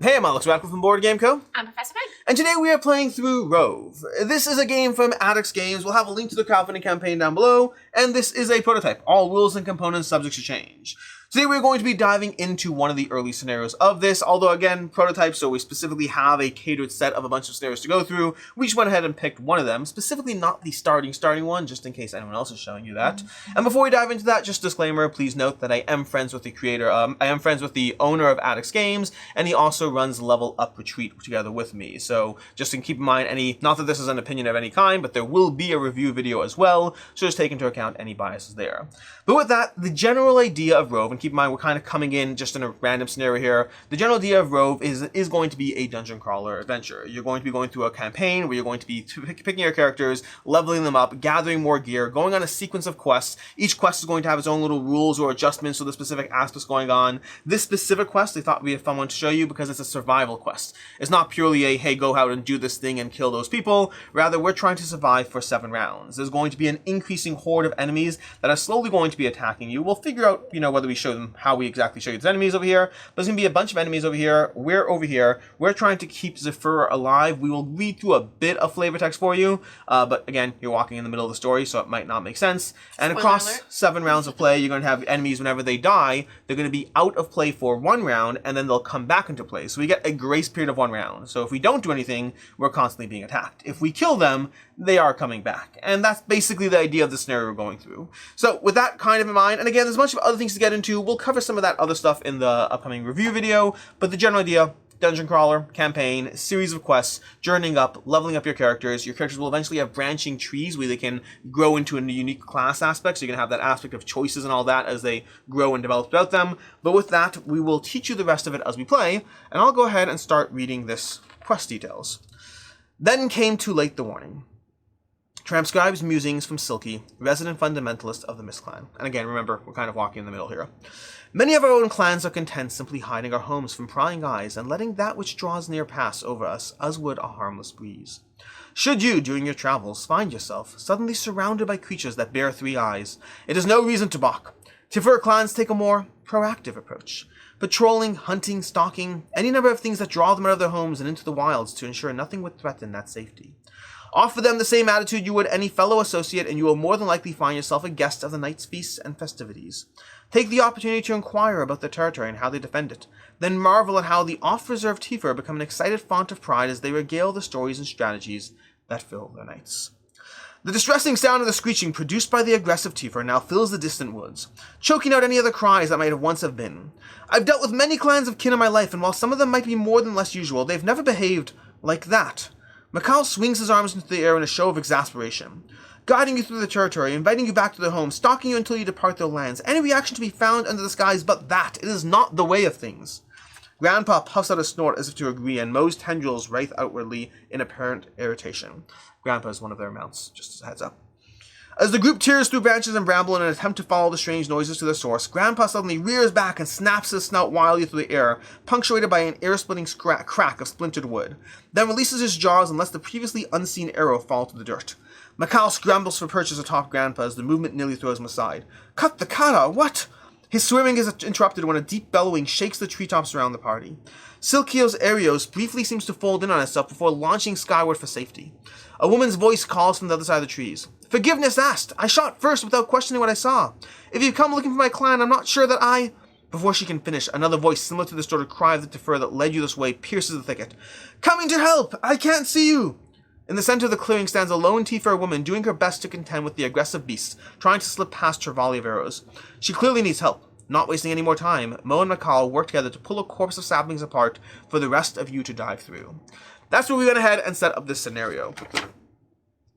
Hey, I'm Alex Radcliffe from Board Game Co. I'm Professor Meg. And today we are playing through Rove. This is a game from Addicts Games. We'll have a link to the crowdfunding campaign down below. And this is a prototype. All rules and components subject to change. Today we're going to be diving into one of the early scenarios of this, although again, prototype, so we specifically have a catered set of a bunch of scenarios to go through. We just went ahead and picked one of them, specifically not the starting one, just in case anyone else is showing you that. And before we dive into that, just disclaimer, please note that I am friends with the creator, I am friends with the owner of Addicts Games, and he also runs Level Up Retreat together with me. So just to keep in mind not that this is an opinion of any kind, but there will be a review video as well, so just take into account any biases there. But with that, the general idea of Rove, and keep in mind we're kind of coming in just in a random scenario here, the general idea of Rove is going to be a dungeon crawler adventure. You're going to be going through a campaign where you're going to be picking your characters, leveling them up, gathering more gear, going on a sequence of quests. Each quest is going to have its own little rules or adjustments to the specific aspects going on. This specific quest I thought would be a fun one to show you because it's a survival quest. It's not purely a, hey, go out and do this thing and kill those people. Rather, we're trying to survive for 7 rounds. There's going to be an increasing horde of enemies that are slowly going to be attacking you. We'll figure out, whether we show them how we exactly show you the enemies over here, but there's going to be a bunch of enemies over here. We're over here. We're trying to keep Zephyr alive. We will read through a bit of flavor text for you, but again, you're walking in the middle of the story, so it might not make sense. And across 7 rounds of play, you're going to have enemies whenever they die, they're going to be out of play for 1 round, and then they'll come back into play. So we get a grace period of 1 round. So if we don't do anything, we're constantly being attacked. If we kill them, they are coming back. And that's basically the idea of the scenario we're going through. So with that kind of in mind, and again, there's a bunch of other things to get into. We'll cover some of that other stuff in the upcoming review video, but the general idea, dungeon crawler, campaign, series of quests, journeying up, leveling up your characters. Your characters will eventually have branching trees where they can grow into a unique class aspect, so you're going to have that aspect of choices and all that as they grow and develop throughout them. But with that, we will teach you the rest of it as we play, and I'll go ahead and start reading this quest details. Then came too late the warning. Transcribes musings from Silky, resident fundamentalist of the Mist Clan. And again, remember, we're kind of walking in the middle here. Many of our own clans are content simply hiding our homes from prying eyes and letting that which draws near pass over us as would a harmless breeze. Should you, during your travels, find yourself suddenly surrounded by creatures that bear 3 eyes, it is no reason to balk. Tiffer clans take a more proactive approach. Patrolling, hunting, stalking, any number of things that draw them out of their homes and into the wilds to ensure nothing would threaten that safety. Offer them the same attitude you would any fellow associate, and you will more than likely find yourself a guest of the night's feasts and festivities. Take the opportunity to inquire about their territory and how they defend it. Then marvel at how the oft-reserved Tifa become an excited font of pride as they regale the stories and strategies that fill their nights. The distressing sound of the screeching produced by the aggressive Tifa now fills the distant woods, choking out any other cries that might have once have been. I've dealt with many clans of kin in my life, and while some of them might be more than less usual, they've never behaved like that. Mikal swings his arms into the air in a show of exasperation, guiding you through the territory, inviting you back to their home, stalking you until you depart their lands. Any reaction to be found under the skies but that. It is not the way of things. Grandpa puffs out a snort as if to agree, and Moe's tendrils writhe outwardly in apparent irritation. Grandpa is one of their mounts, just as a heads up. As the group tears through branches and bramble in an attempt to follow the strange noises to their source, Grandpa suddenly rears back and snaps his snout wildly through the air, punctuated by an ear-splitting crack of splintered wood, then releases his jaws and lets the previously unseen arrow fall to the dirt. Mikal scrambles for purchase atop Grandpa as the movement nearly throws him aside. Cut the kata! What? His swimming is interrupted when a deep bellowing shakes the treetops around the party. Silkio's Arios briefly seems to fold in on itself before launching skyward for safety. A woman's voice calls from the other side of the trees. Forgiveness asked. I shot first without questioning what I saw. If you come looking for my clan, I'm not sure that I... Before she can finish, another voice similar to the distorted cry of the Tiffer that led you this way pierces the thicket. Coming to help! I can't see you! In the center of the clearing stands a lone Tiffer woman doing her best to contend with the aggressive beasts, trying to slip past her volley of arrows. She clearly needs help. Not wasting any more time, Mo and Mikal work together to pull a corpse of saplings apart for the rest of you to dive through. That's where we went ahead and set up this scenario.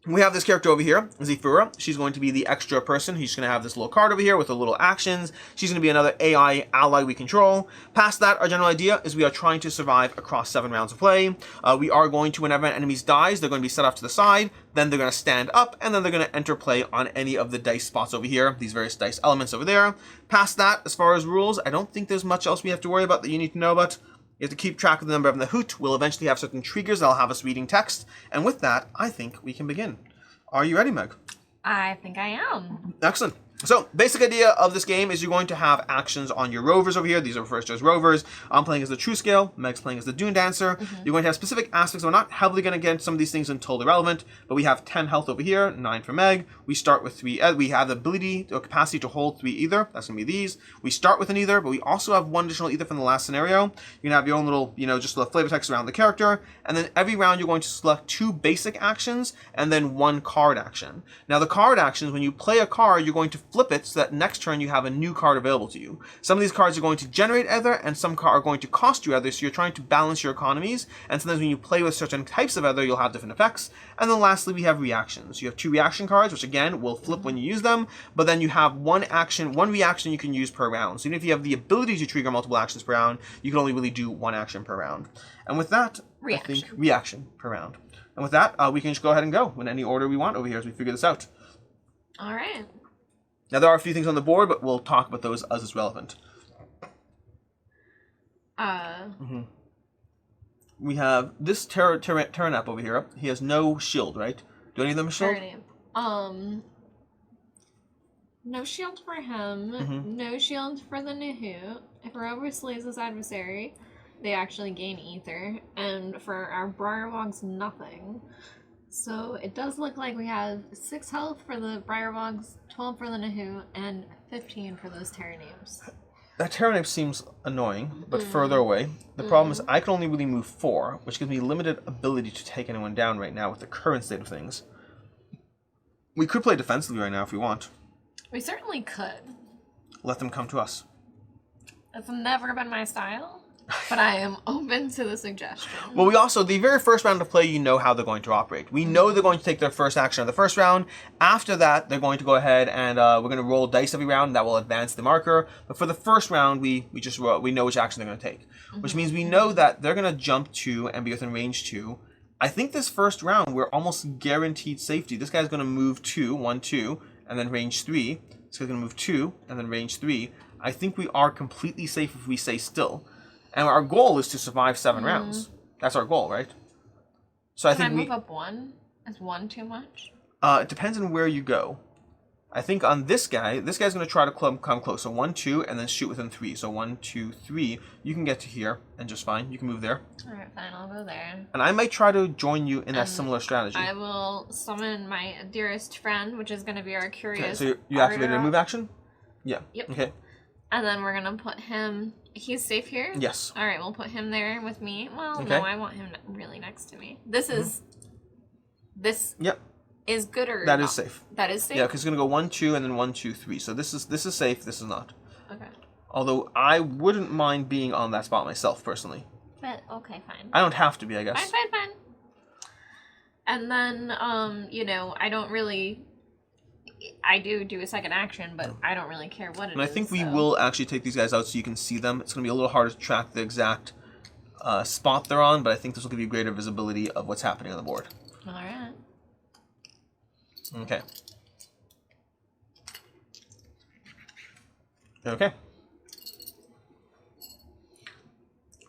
We have this character over here, Zephyra. She's going to be the extra person. She's going to have this little card over here with the little actions. She's going to be another AI ally we control. Past that, our general idea is we are trying to survive across 7 rounds of play. We are going to, whenever an enemy dies, they're going to be set off to the side. Then they're going to stand up, and then they're going to enter play on any of the dice spots over here, these various dice elements over there. Past that, as far as rules, I don't think there's much else we have to worry about that you need to know about. You have to keep track of the number of the hoot. We'll eventually have certain triggers that'll have us reading text. And with that, I think we can begin. Are you ready, Meg? I think I am. Excellent. So, basic idea of this game is you're going to have actions on your rovers over here. These are referred to as rovers. I'm playing as the True Scale. Meg's playing as the Dune Dancer. You're going to have specific aspects. We're not heavily going to get into some of these things until they're relevant, but we have 10 health over here, 9 for Meg. We start with 3. We have the ability or capacity to hold 3 ether. That's going to be these. We start with an ether, but we also have 1 additional ether from the last scenario. You can have your own little, just little flavor text around the character. And then every round you're going to select 2 basic actions and then 1 card action. Now, the card actions, when you play a card, you're going to flip it so that next turn you have a new card available to you. Some of these cards are going to generate ether and some are going to cost you ether, so you're trying to balance your economies, and sometimes when you play with certain types of ether you'll have different effects. And then lastly we have reactions. You have 2 reaction cards, which again will flip when you use them, but then you have 1 reaction you can use per round. So even if you have the ability to trigger multiple actions per round, you can only really do 1 action per round. And with that, I think reaction per round. And with that, we can just go ahead and go in any order we want over here as we figure this out. All right. Now, there are a few things on the board, but we'll talk about those as it's relevant. We have this Terranap over here. He has no shield, right? Do any of them have shield? No shield for him. No shield for the Nahu. If Rover slays his adversary, they actually gain ether. And for our Briarwogs, nothing. So it does look like we have 6 health for the Briarwogs, 12 for the Nahu, and 15 for those Terranames. That Terranape seems annoying, but further away. The problem is I can only really move 4, which gives me limited ability to take anyone down right now with the current state of things. We could play defensively right now if we want. We certainly could. Let them come to us. It's never been my style. But I am open to the suggestion. Well, we also, the very first round of play, you know how they're going to operate. We know they're going to take their first action on the first round. After that, they're going to go ahead and we're going to roll dice every round, and that will advance the marker. But for the first round, we know which action they're going to take. Which means we know that they're going to jump 2 and be within range 2. I think this first round, we're almost guaranteed safety. This guy's going to move 2, 1, 2, and then range 3. This guy's going to move 2, and then range 3. I think we are completely safe if we stay still. And our goal is to survive 7 rounds. That's our goal, right? So Can I move up 1? Is 1 too much? It depends on where you go. I think on this guy's going to try to come close. So 1, 2, and then shoot within 3. So 1, 2, 3. You can get to here and just fine. You can move there. All right, fine. I'll go there. And I might try to join you in that similar strategy. I will summon my dearest friend, which is going to be our curious. Okay, so you activated a move action? Yeah. Yep. Okay. And then we're going to put him... He's safe here? Yes. All right, we'll put him there with me. Well, okay. No, I want him really next to me. This is... This is good or That not? is safe. That is safe? Yeah, because it's going to go 1, 2, and then 1, 2, 3. So this is safe, this is not. Okay. Although I wouldn't mind being on that spot myself, personally. But, okay, fine. I don't have to be, I guess. Fine. And then, I don't really... I do a second action, but I don't really care what it is. And I think we will actually take these guys out so you can see them. It's going to be a little harder to track the exact spot they're on, but I think this will give you greater visibility of what's happening on the board. All right. Okay. Okay.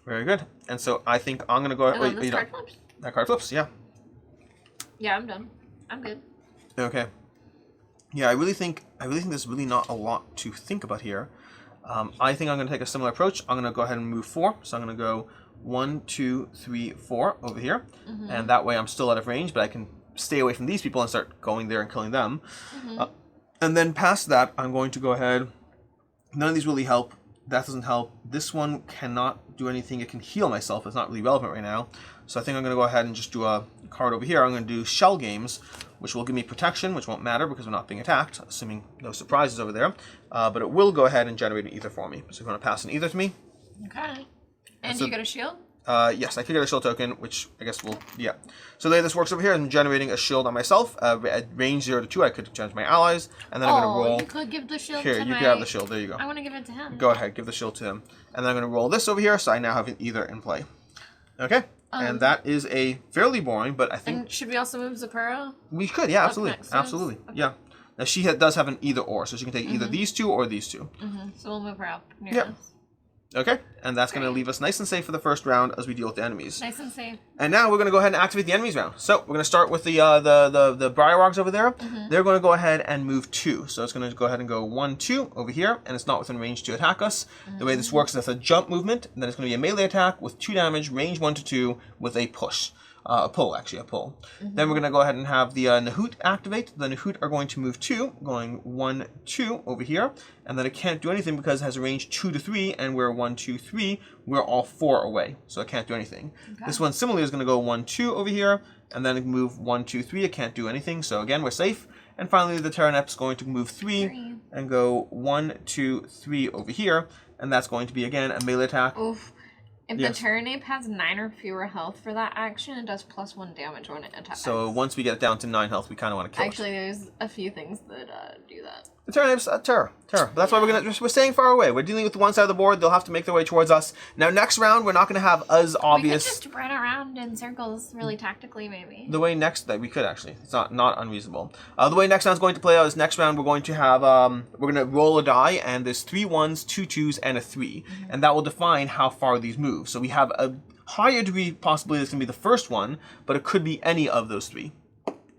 Very good. And so I think I'm going to go... And then this card flips? That card flips, yeah. Yeah, I'm done. I'm good. Okay. Yeah, I really think there's really not a lot to think about here. I think I'm going to take a similar approach. I'm going to go ahead and move 4. So I'm going to go 1, 2, 3, 4 over here. And that way I'm still out of range, but I can stay away from these people and start going there and killing them. And then past that, I'm going to go ahead. None of these really help. That doesn't help. This one cannot do anything. It can heal myself. It's not really relevant right now. So I think I'm going to go ahead and just do a card over here. I'm going to do Shell Games, which will give me protection, which won't matter because we're not being attacked, assuming no surprises over there. But it will go ahead and generate an ether for me. So if you want to pass an ether to me. Okay. And you get a shield? Yes, I could get a shield token, which I guess will, yeah. So the way this works over here, I'm generating a shield on myself. At range 0 to 2, I could change my allies, and then I'm going to roll. You could give the shield here, to you can have the shield. There you go. I want to give it to him. Go ahead, give the shield to him. And then I'm going to roll this over here, so I now have an ether in play. Okay? And that is a fairly boring, but I think... And should we also move Zapara? We could, yeah, absolutely. Absolutely, okay. Yeah. Now, she does have an either or, so she can take either these 2 or these 2. So we'll move her up near us. Okay, and that's going to leave us nice and safe for the first round as we deal with the enemies. Nice and safe. And now we're going to go ahead and activate the enemies round. So we're going to start with the Briarwogs over there. They're going to go ahead and move 2. So it's going to go ahead and go 1, 2 over here, and it's not within range to attack us. The way this works is that's a jump movement, and then it's going to be a melee attack with 2 damage, range 1 to 2, with a push. A pull. Then we're going to go ahead and have the Nahoot activate. The Nahoot are going to move 2, going 1, 2 over here. And then it can't do anything because it has a range 2 to 3, and we're 1, 2, 3. We're all 4 away, so it can't do anything. Okay. This one similarly is going to go 1, 2 over here, and then move 1, 2, 3. It can't do anything, so again, we're safe. And finally, the Terranep's going to move 3 and go 1, 2, 3 over here, and that's going to be, again, a melee attack. Oof. If the Terranape has 9 or fewer health for that action, it does +1 damage when it attacks. So once we get it down to 9 health, we kind of want to kill it. Actually, there's a few things that do that. The Terranape's terror. But that's why we're staying far away. We're dealing with one side of the board. They'll have to make their way towards us. Now, next round, we're not going to have as obvious. We could just run around in circles really tactically, maybe. The way we could actually. It's not unreasonable. The way next round's going to play out is next round we're going to have we're going to roll a die, and there's 3 1s, 2 2s, and a 3, and that will define how far these move. So we have a higher degree possibility it's going to be the first one, but it could be any of those 3.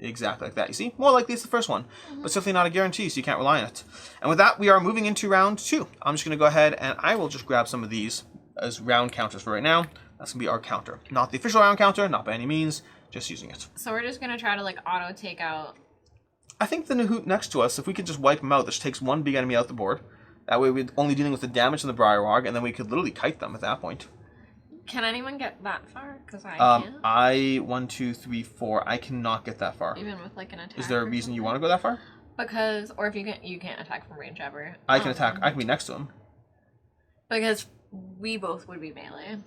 Exactly like that. You see? More likely it's the first one, but certainly not a guarantee, so you can't rely on it. And with that, we are moving into round 2. I'm just going to go ahead and I will just grab some of these as round counters for right now. That's going to be our counter. Not the official round counter, not by any means, just using it. So we're just going to try to like auto take out. I think the Nahoot next to us, if we could just wipe them out, this takes one big enemy out the board. That way we're only dealing with the damage on the Briarwog, and then we could literally kite them at that point. Can anyone get that far? Because I can't. 1, 2, 3, 4. I cannot get that far. Even with like an attack. Is there a reason you want to go that far? Because, or if you can't attack from range ever. I can attack. I can be next to him. Because we both would be melee.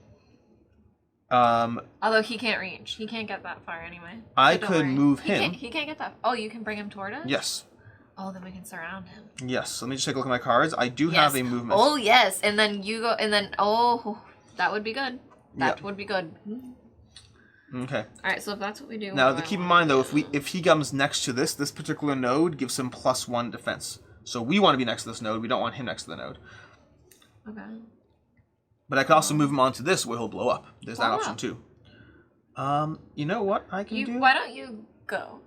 Although he can't reach. He can't get that far anyway. So I could move him. He can't get that. Oh, you can bring him toward us? Yes. Oh, then we can surround him. Yes. Let me just take a look at my cards. I do have a movement. Oh, yes. And then you go, and then, oh, that would be good. That would be good. Okay. All right, so if that's what we do. Now, keep in mind though, if he comes next to this particular node gives him +1 defense. So we want to be next to this node. We don't want him next to the node. Okay. But I could also move him onto this where he'll blow up. There's that option too. You know what I can do? Why don't you go?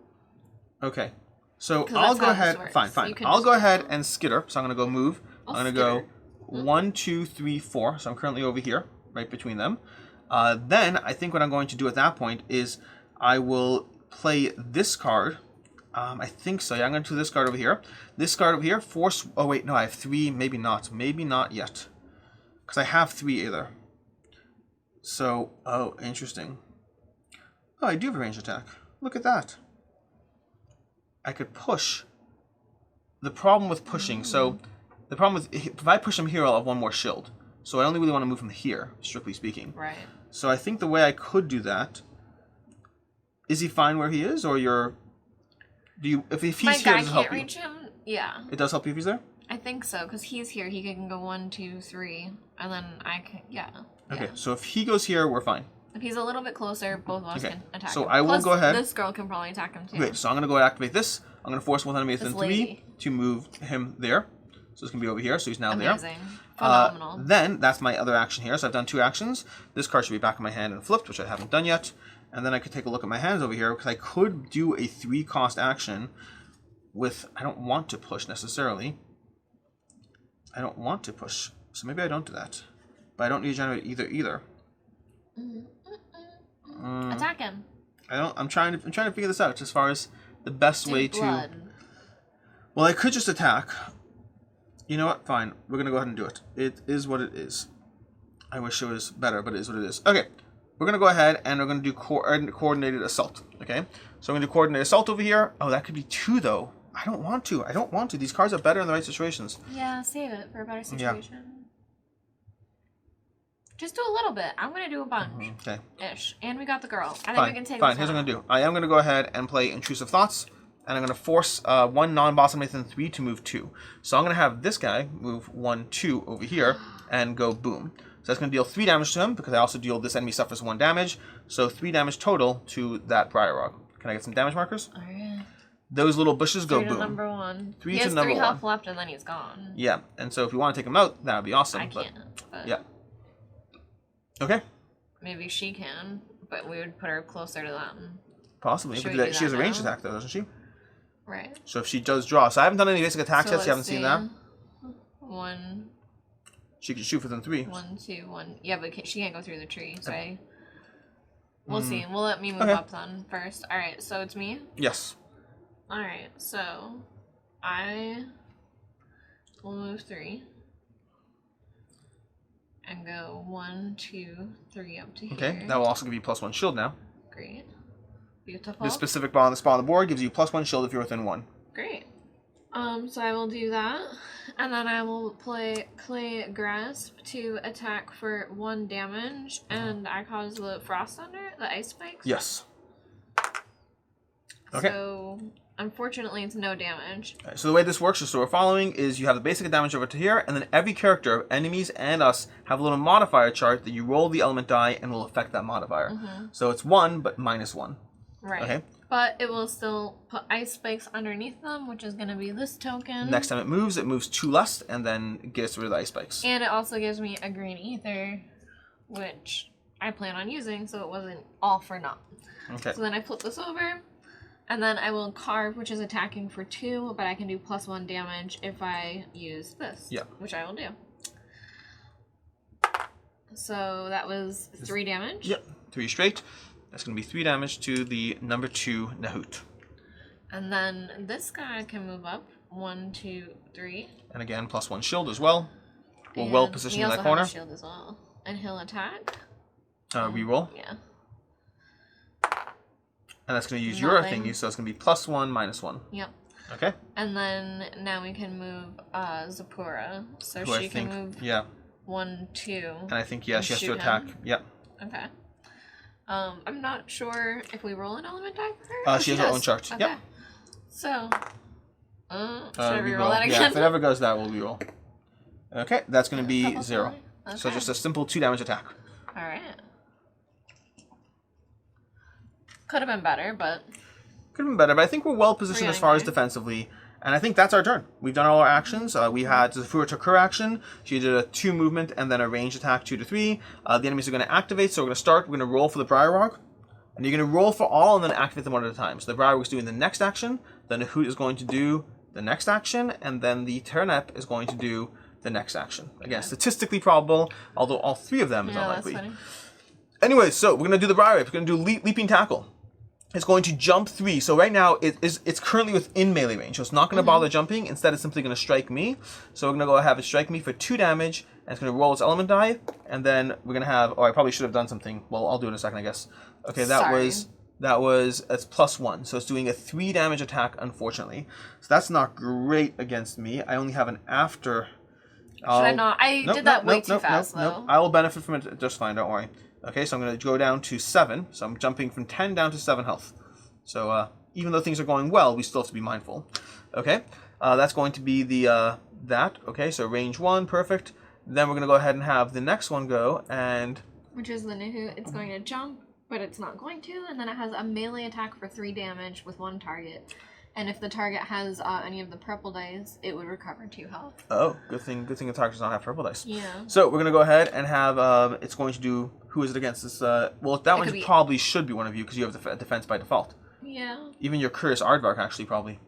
Okay. So I'll go ahead. Fine. I'll go ahead and skitter. So I'm gonna go move. I'm gonna go 1, 2, 3, 4. So I'm currently over here, right between them. Then I think what I'm going to do at that point is I will play this card. I think so. Yeah, I'm going to do this card over here. This card over here, force. Oh wait, no, I have 3. Maybe not. Maybe not yet, because I have 3 either. So, oh, interesting. Oh, I do have a ranged attack. Look at that. I could push. The problem with pushing, so the problem with if I push him here, I'll have 1 more shield. So I only really want to move him here, strictly speaking. Right. So I think the way I could do that. Is he fine where he is, or you're? Do you? If he's here, does it help you? My guy can't reach him. Yeah. It does help you if he's there. I think so, because he's here. He can go 1, 2, 3, and then I can. Yeah. Okay. So if he goes here, we're fine. If he's a little bit closer, both of us can attack him. So I will go ahead. This girl can probably attack him too. Okay. So I'm gonna go activate this. I'm gonna force one enemy within 3 to move him there. So it's gonna be over here. So he's now there. Amazing. Phenomenal. Then that's my other action here. So I've done 2 actions. This card should be back in my hand and flipped, which I haven't done yet. And then I could take a look at my hands over here because I could do a 3-cost action with. I don't want to push necessarily. I don't want to push, so maybe I don't do that. But I don't need to generate either. Attack him. I'm trying to figure this out as far as the best way to. Well, I could just attack. You know what? Fine. We're gonna go ahead and do it. It is what it is. I wish it was better, but it is what it is. Okay. We're gonna go ahead and we're gonna do coordinated assault. Okay. So I'm gonna do coordinated assault over here. Oh, that could be 2 though. I don't want to. These cards are better in the right situations. Yeah, save it for a better situation. Yeah. Just do a little bit. I'm gonna do a bunch. Okay. Ish. And we got the girl. I think we can take Fine. Here's what I'm gonna do. I am gonna go ahead and play Intrusive Thoughts, and I'm gonna force 1 non-boss enemy within 3 to move 2. So I'm gonna have this guy move 1, 2 over here and go boom. So that's gonna deal 3 damage to him because I also deal this enemy suffers 1 damage. So 3 damage total to that Briarwog. Can I get some damage markers? Oh yeah. Those little bushes go 3 to boom. number 1. 3 he to has number 3 1. health left and then he's gone. Yeah, and so if you want to take him out, that would be awesome. I can't. But yeah. Okay. Maybe she can. but we would put her closer to them. Possibly. Should But we do she has a that ranged now? attack though, doesn't she? Right. So if she does draw. So I haven't done any basic attacks yet, so you haven't seen that. 1, She can shoot within 3. 1, 2, 1. Yeah, but she can't go through the tree, so we'll see. We'll let me move up then first. Alright, so it's me? Yes. Alright, so I will move 3. And go 1, 2, 3 up to here. Okay, that will also give you +1 shield now. Great. Beautiful. This specific spot on the board gives you +1 shield if you're within 1. Great. So I will do that, and then I will play Clay Grasp to attack for 1 damage, and I cause the frost under the ice spikes. Yes. Okay. So unfortunately, it's no damage. Right, so the way this works, just so we're following, is you have the basic damage over to here, and then every character, enemies and us, have a little modifier chart that you roll the element die and will affect that modifier. So it's 1, but -1. Right. Okay. But it will still put ice spikes underneath them, which is going to be this token. Next time it moves 2 less, and then it gets rid of the ice spikes. And it also gives me a green ether, which I plan on using, so it wasn't all for naught. Okay. So then I flip this over, and then I will carve, which is attacking for 2, but I can do +1 damage if I use this. Yeah. Which I will do. So that was 3 damage. Yep. 3 straight. That's going to be 3 damage to the number 2 Nahut. And then this guy can move up. 1, 2, 3. And again, +1 shield as well. We're well positioned in that corner. He also has a shield as well. And he'll attack. Reroll. Yeah. And that's going to use your thingy, so it's going to be +1, -1. Yep. Okay. And then now we can move Zipporah. So Who she can move 1, 2. And I think, she has to shoot attack. him. Yep. Okay. I'm not sure if we roll an element die for her. She has her own chart. Okay. Yep. So, should I reroll that again? Yeah, if it ever goes that, we'll reroll. Okay, that's going to be 0. Okay. So just a simple 2 damage attack. Alright. Could have been better, but... Could have been better, but I think we're well positioned as far as defensively. And I think that's our turn. We've done all our actions. We had Zafura took her action. She did a 2 movement and then a ranged attack 2 to 3. The enemies are going to activate, so we're going to start. We're going to roll for the Briar Rock. And you're going to roll for all and then activate them one at a time. So the Briar Rock is doing the next action. Then the Hoot is going to do the next action. And then the Turnip is going to do the next action. Again, statistically probable, although all 3 of them is unlikely. That's funny. Anyway, so we're going to do the Briar Rock. We're going to do Leaping Tackle. It's going to jump 3. So right now, it's currently within melee range. So it's not going to bother jumping. Instead, it's simply going to strike me. So we're going to go have it strike me for 2 damage. And it's going to roll its element die. And then we're going to have... Oh, I probably should have done something. Well, I'll do it in a second, I guess. Okay, it's +1. So it's doing a 3 damage attack, unfortunately. So that's not great against me. I only have an after... Should I not? I did that way too fast, though. I will benefit from it just fine, don't worry. Okay, so I'm going to go down to 7. So I'm jumping from 10 down to 7 health. So even though things are going well, we still have to be mindful. Okay, that's going to be the that. Okay, so range 1, perfect. Then we're going to go ahead and have the next one go, and... Which is the Nuhu. It's going to jump, but it's not going to. And then it has a melee attack for 3 damage with 1 target. And if the target has any of the purple dice, it would recover 2 health. Oh, good thing the target does not have purple dice. Yeah. So we're going to go ahead and have, it's going to do... Who is it against? This, well, that one probably should be one of you because you have the defense by default. Yeah. Even your Curious Aardvark, actually, probably.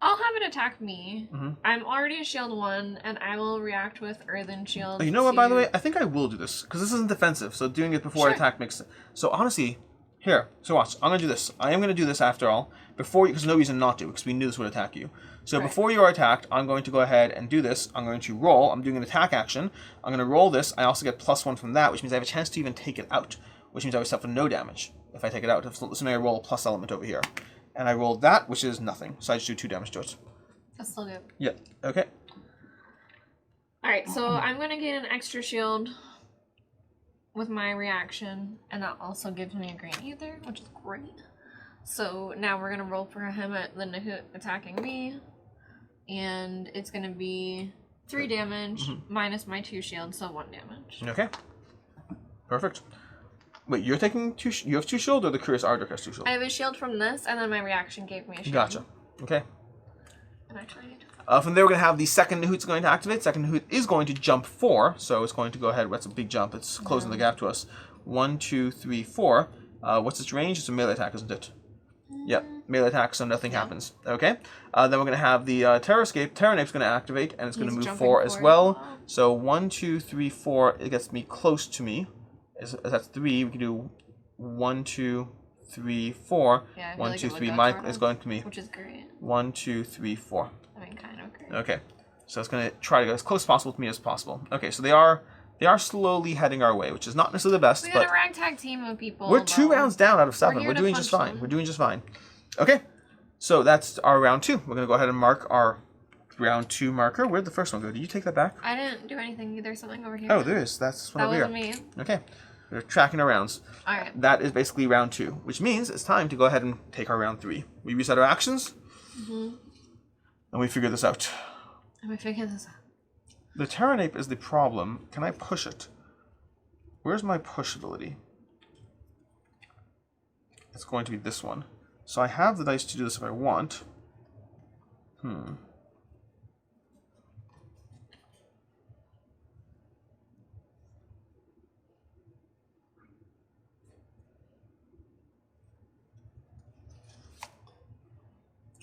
I'll have it attack me. I'm already a shield 1, and I will react with Earthen Shield. Oh, you know what, by the way? I think I will do this because this isn't defensive, so doing it before attack makes sense. So honestly, here, so watch. I'm going to do this. I am going to do this after all, before because no reason not to, because we knew this would attack you. So before you are attacked, I'm going to go ahead and do this. I'm going to roll. I'm doing an attack action. I'm going to roll this. I also get +1 from that, which means I have a chance to even take it out, which means I would suffer no damage if I take it out. So I roll a plus element over here. And I rolled that, which is nothing. So I just do 2 damage to it. That's still good. Yeah, okay. Alright, so I'm going to gain an extra shield with my reaction, and that also gives me a green ether, which is great. So now we're going to roll for him at the Nahut attacking me, and it's going to be 3 damage minus my 2 shields, so 1 damage. Okay. Perfect. Wait, you're taking 2, you have 2 shield, or the Curious Aardvark has 2 shield? I have a shield from this, and then my reaction gave me a shield. Gotcha. Okay. And actually I need to... From there, we're going to have the second Nahut's going to activate. Second Nahut is going to jump 4, so it's going to go ahead. That's a big jump. It's closing the gap to us. 1, 2, 3, 4. What's its range? It's a melee attack, isn't it? Yep, melee attack, so nothing happens. Okay. Then we're going to have the Terranape's going to activate, and it's going to move 4 as well. So 1, 2, 3, 4. It gets me close to me. That's 3. We can do 1, 2, 3, 4. Yeah, 1, 2, 3. Mine is going to me. Which is great. 1, 2, 3, 4. I mean, kind of great. Okay. So it's going to try to go as close as possible to me as possible. Okay, so they are slowly heading our way, which is not necessarily the best. We got a ragtag team of people. We're 2 rounds down out of 7. We're doing just fine. We're doing just fine. Okay, so that's our round 2. We're going to go ahead and mark our round 2 marker. Where'd the first one go? Did you take that back? I didn't do anything. There's something over here. Oh, there is. That's one over here. That wasn't me. Okay, we're tracking our rounds. All right. That is basically round 2, which means it's time to go ahead and take our round 3. We reset our actions, and we figure this out. The Terranape is the problem. Can I push it? Where's my push ability? It's going to be this one. So I have the dice to do this if I want.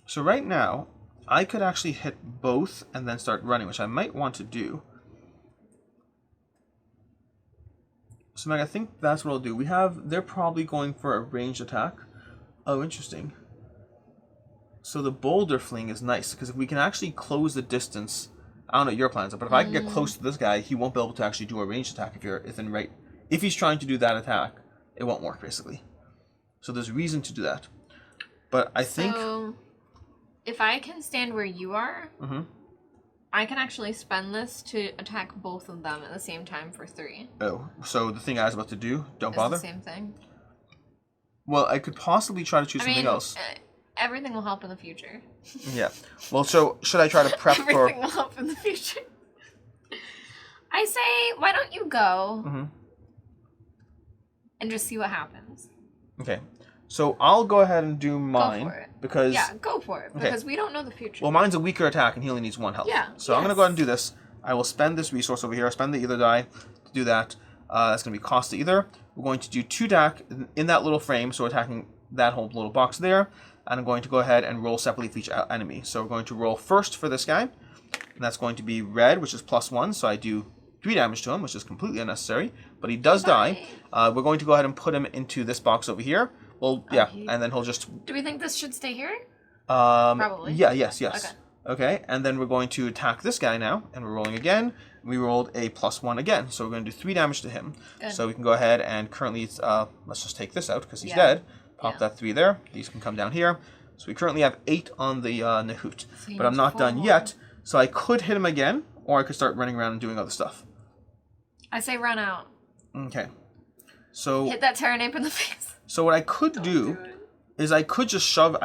So right now, I could actually hit both and then start running, which I might want to do. So Meg, I think that's what I'll do. They're probably going for a ranged attack. Oh, interesting. So the boulder fling is nice, because if we can actually close the distance, I don't know what your plans are, but if I can get close to this guy, he won't be able to actually do a ranged attack if he's trying to do that attack, it won't work, basically. So there's reason to do that. But I think... So, if I can stand where you are, I can actually spend this to attack both of them at the same time for 3. Oh, so the thing I was about to do, don't bother? It's the same thing. Well, I could possibly try to choose something else. Everything will help in the future. Yeah. Well, so should I try to prep for... Everything will help in the future. I say, why don't you go and just see what happens? Okay. So I'll go ahead and do mine. Go for it. Because... Yeah, go for it. Because we don't know the future. Well, mine's a weaker attack and he only needs 1 health. Yeah. So I'm going to go ahead and do this. I will spend this resource over here. I'll spend the ether die to do that. That's going to be cost to ether. We're going to do 2 attack in that little frame, so attacking that whole little box there. And I'm going to go ahead and roll separately for each enemy. So we're going to roll first for this guy. And that's going to be red, which is +1. So I do 3 damage to him, which is completely unnecessary. But he does die. We're going to go ahead and put him into this box over here. Well, yeah, and then he'll just... Do we think this should stay here? Probably. Yeah, yes. Okay, and then we're going to attack this guy now. And we're rolling again. We rolled a +1 again. So we're going to do 3 damage to him. Good. So we can go ahead and currently, let's just take this out because he's dead. Pop that 3 there. These can come down here. So we currently have 8 on the Nahoot. So but I'm not done yet. So I could hit him again, or I could start running around and doing other stuff. I say run out. Okay. So... Hit that Terranape in the face. So what I could do is I could just shove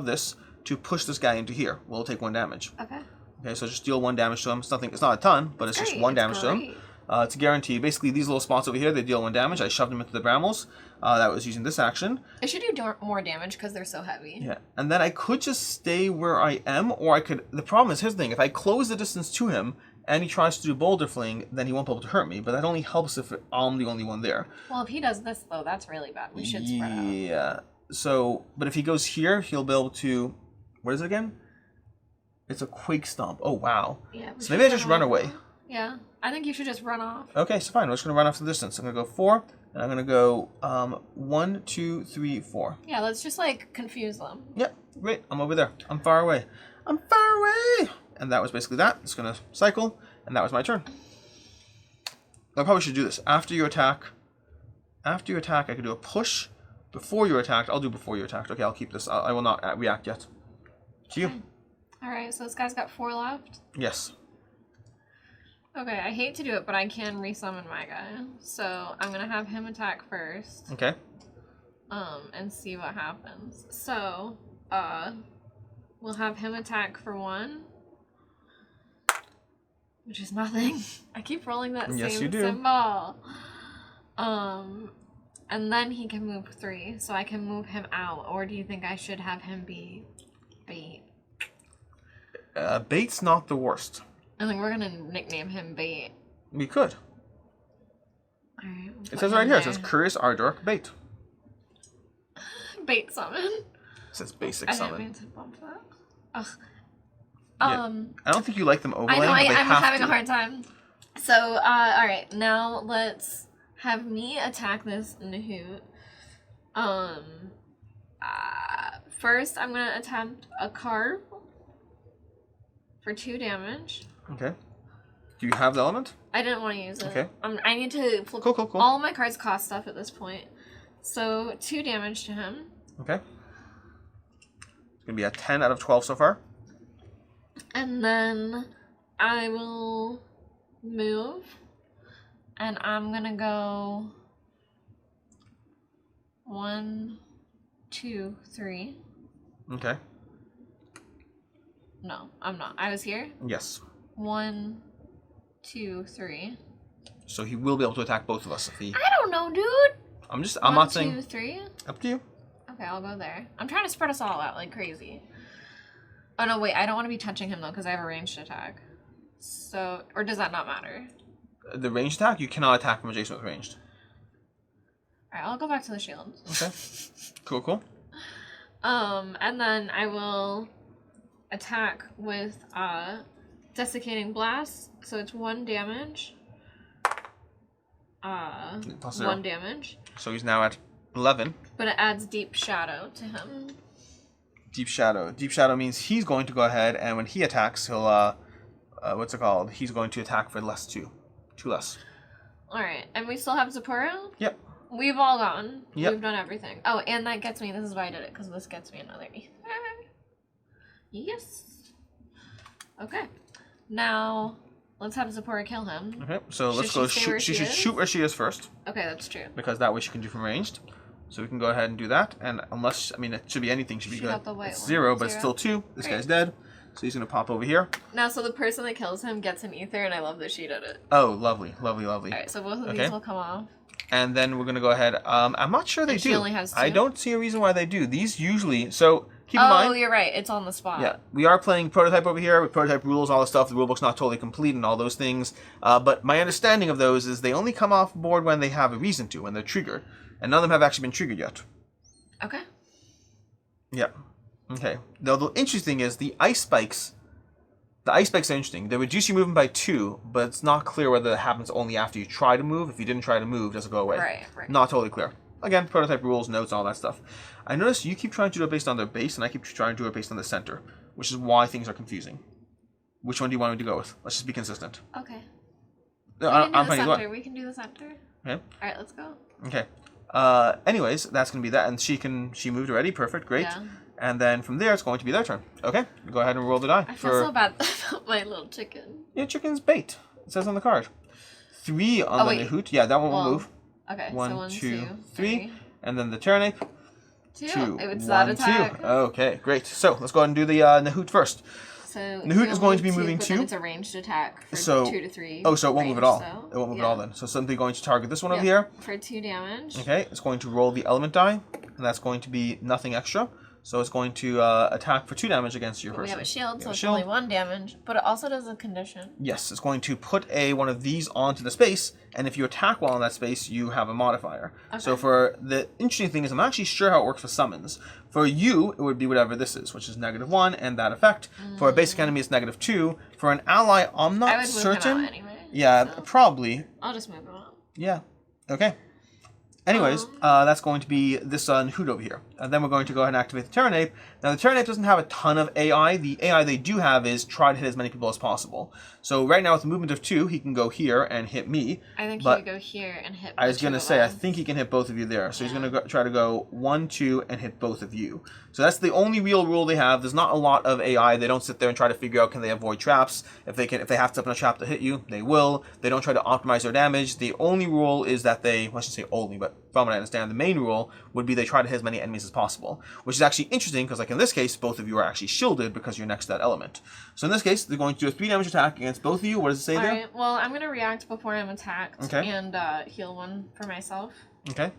this to push this guy into here. We'll take 1 damage. Okay, so just deal 1 damage to him. It's not a ton, but it's just 1 damage to him. It's a guarantee. Basically, these little spots over here, they deal 1 damage. I shoved them into the brambles. That was using this action. It should do more damage because they're so heavy. Yeah, and then I could just stay where I am, or I could... The problem is, here's the thing. If I close the distance to him, and he tries to do boulder fling, then he won't be able to hurt me. But that only helps if I'm the only one there. Well, if he does this, though, that's really bad. We should spread out. Yeah. So, but if he goes here, he'll be able to... What is it again? It's a quake stomp. Oh, wow. Yeah, so maybe I just run away. Yeah. I think you should just run off. Okay, so fine. I'm just going to run off the distance. I'm going to go 4, and I'm going to go 1, 2, 3, 4. Yeah, let's just, confuse them. Yep. Great. I'm over there. I'm far away. I'm far away! And that was basically that. It's going to cycle, and that was my turn. I probably should do this. After you attack, I could do a push. Before you're attacked, I'll do before you're attacked. Okay, I'll keep this. I will not react yet. To you. Alright, so this guy's got 4 left? Yes. Okay, I hate to do it, but I can resummon my guy. So I'm going to have him attack first. Okay. And see what happens. So, we'll have him attack for 1. Which is nothing. I keep rolling that same symbol. And then he can move 3, so I can move him out. Or do you think I should have him be bait? Bait's not the worst. I think we're gonna nickname him Bait. We could. Alright. It says right here, it says curious Ardork bait. Bait summon. It says basic I summon. didn't mean to bump that. Ugh. Yeah. I don't think you like them overlaying, I know, but they I'm have having to. a hard time. So, alright, now let's have me attack this Nahoot. First I'm gonna attempt a carve for 2 damage. Okay. Do you have the element? I didn't want to use it. Okay. I need to flip. Cool. All of my cards cost stuff at this point. So 2 damage to him. Okay. It's gonna be a 10 out of 12 so far. And then I will move. And I'm gonna go 1, 2, 3. Okay. No, I'm not. I was here. Yes. 1, 2, 3. So he will be able to attack both of us if he. I don't know, dude. I'm 1, not 2, saying. 3. Up to you. Okay, I'll go there. I'm trying to spread us all out like crazy. Oh no, wait, I don't want to be touching him though because I have a ranged attack. So, or does that not matter? The ranged attack, you cannot attack from adjacent with ranged. Alright, I'll go back to the shield. Okay. Cool. And then I will attack with desiccating blast. So it's 1 damage. Plus 0. 1 damage. So he's now at 11. But it adds deep shadow to him. Deep shadow. Deep shadow means he's going to go ahead and when he attacks, he'll what's it called? He's going to attack for less 2 less. Alright, and we still have Zephyro? Yep. We've all gone. Yep. We've done everything. Oh, and that gets me. This is why I did it, because this gets me another ether. Yes. Okay. Now, let's have Zephyro kill him. Okay, so let's go shoot. She should shoot where she is first. Okay, that's true. Because that way she can do from ranged. So we can go ahead and do that. And unless, I mean, it should be anything. Should be Shoot good. out the white It's one. 0, but it's still 2. This guy's dead. So he's going to pop over here. Now, so the person that kills him gets an ether, and I love that she did it. Oh, lovely. Alright, so both of these will come off. And then we're going to go ahead. I'm not sure they do. She only has 2. I don't see a reason why they do. These usually, so keep in Oh, mind. you're right. It's on the spot. Yeah, we are playing prototype over here with prototype rules, all this stuff. The rulebook's not totally complete and all those things. But my understanding of those is they only come off board when they have a reason to, when they're triggered. And none of them have actually been triggered yet. Okay. Yeah. Okay. Now, the interesting thing is the ice spikes. The ice spikes are interesting. They reduce your movement by 2, but it's not clear whether it happens only after you try to move. If you didn't try to move, does it go away? Right. Not totally clear. Again, prototype rules, notes, all that stuff. I notice you keep trying to do it based on their base, and I keep trying to do it based on the center, which is why things are confusing. Which one do you want me to go with? Let's just be consistent. Okay. We can do the center. Okay. Alright, let's go. Okay. Anyways, that's going to be that, and she moved already. Perfect, great. Yeah. And then from there, it's going to be their turn. Okay, go ahead and roll the die. I feel so bad about my little chicken. Yeah, chicken's bait. It says on the card. 3 on the Nahoot. Yeah, that one will move. Okay, 1, 2, 3. And then the Turnape. 2. 2. It's that attack. 2. Okay, great. So let's go ahead and do the Nahoot first. So Nahoot is going to be moving 2. It's a ranged attack for 2 to 3. Oh, so it won't move at all. So, It won't move at all then. So simply going to target this one over here. For 2 damage. Okay, it's going to roll the element die, and that's going to be nothing extra. So it's going to attack for 2 damage against your person. We have a shield, so it's only 1 damage, but it also does a condition. Yes, it's going to put one of these onto the space, and if you attack while in that space, you have a modifier. Okay. So for the interesting thing is, I'm not actually sure how it works for summons. For you, it would be whatever this is, which is -1 and that effect. For a basic enemy, it's -2. For an ally, I'm not certain. Move him out anyway, yeah, so probably. I'll just move him out. Yeah. Okay. Anyways, that's going to be this Nahoot over here. And then we're going to go ahead and activate the Turnape. Now, the Turnape doesn't have a ton of AI. The AI they do have is try to hit as many people as possible. So right now, with a movement of 2, he can go here and hit me. I think he could go here and hit I was going to say, I think he can hit both of you there. So he's going to try to go 1, 2, and hit both of you. So that's the only real rule they have. There's not a lot of AI. They don't sit there and try to figure out, can they avoid traps? If they have to open a trap to hit you, they will. They don't try to optimize their damage. The only rule is that they, well, I shouldn't say only, but from what I understand, the main rule would be they try to hit as many enemies as possible, which is actually interesting because, like in this case, both of you are actually shielded because you're next to that element. So in this case, they're going to do a 3 damage attack against both of you. What does it say there? Alright, well, I'm going to react before I'm attacked and heal 1 for myself. Okay.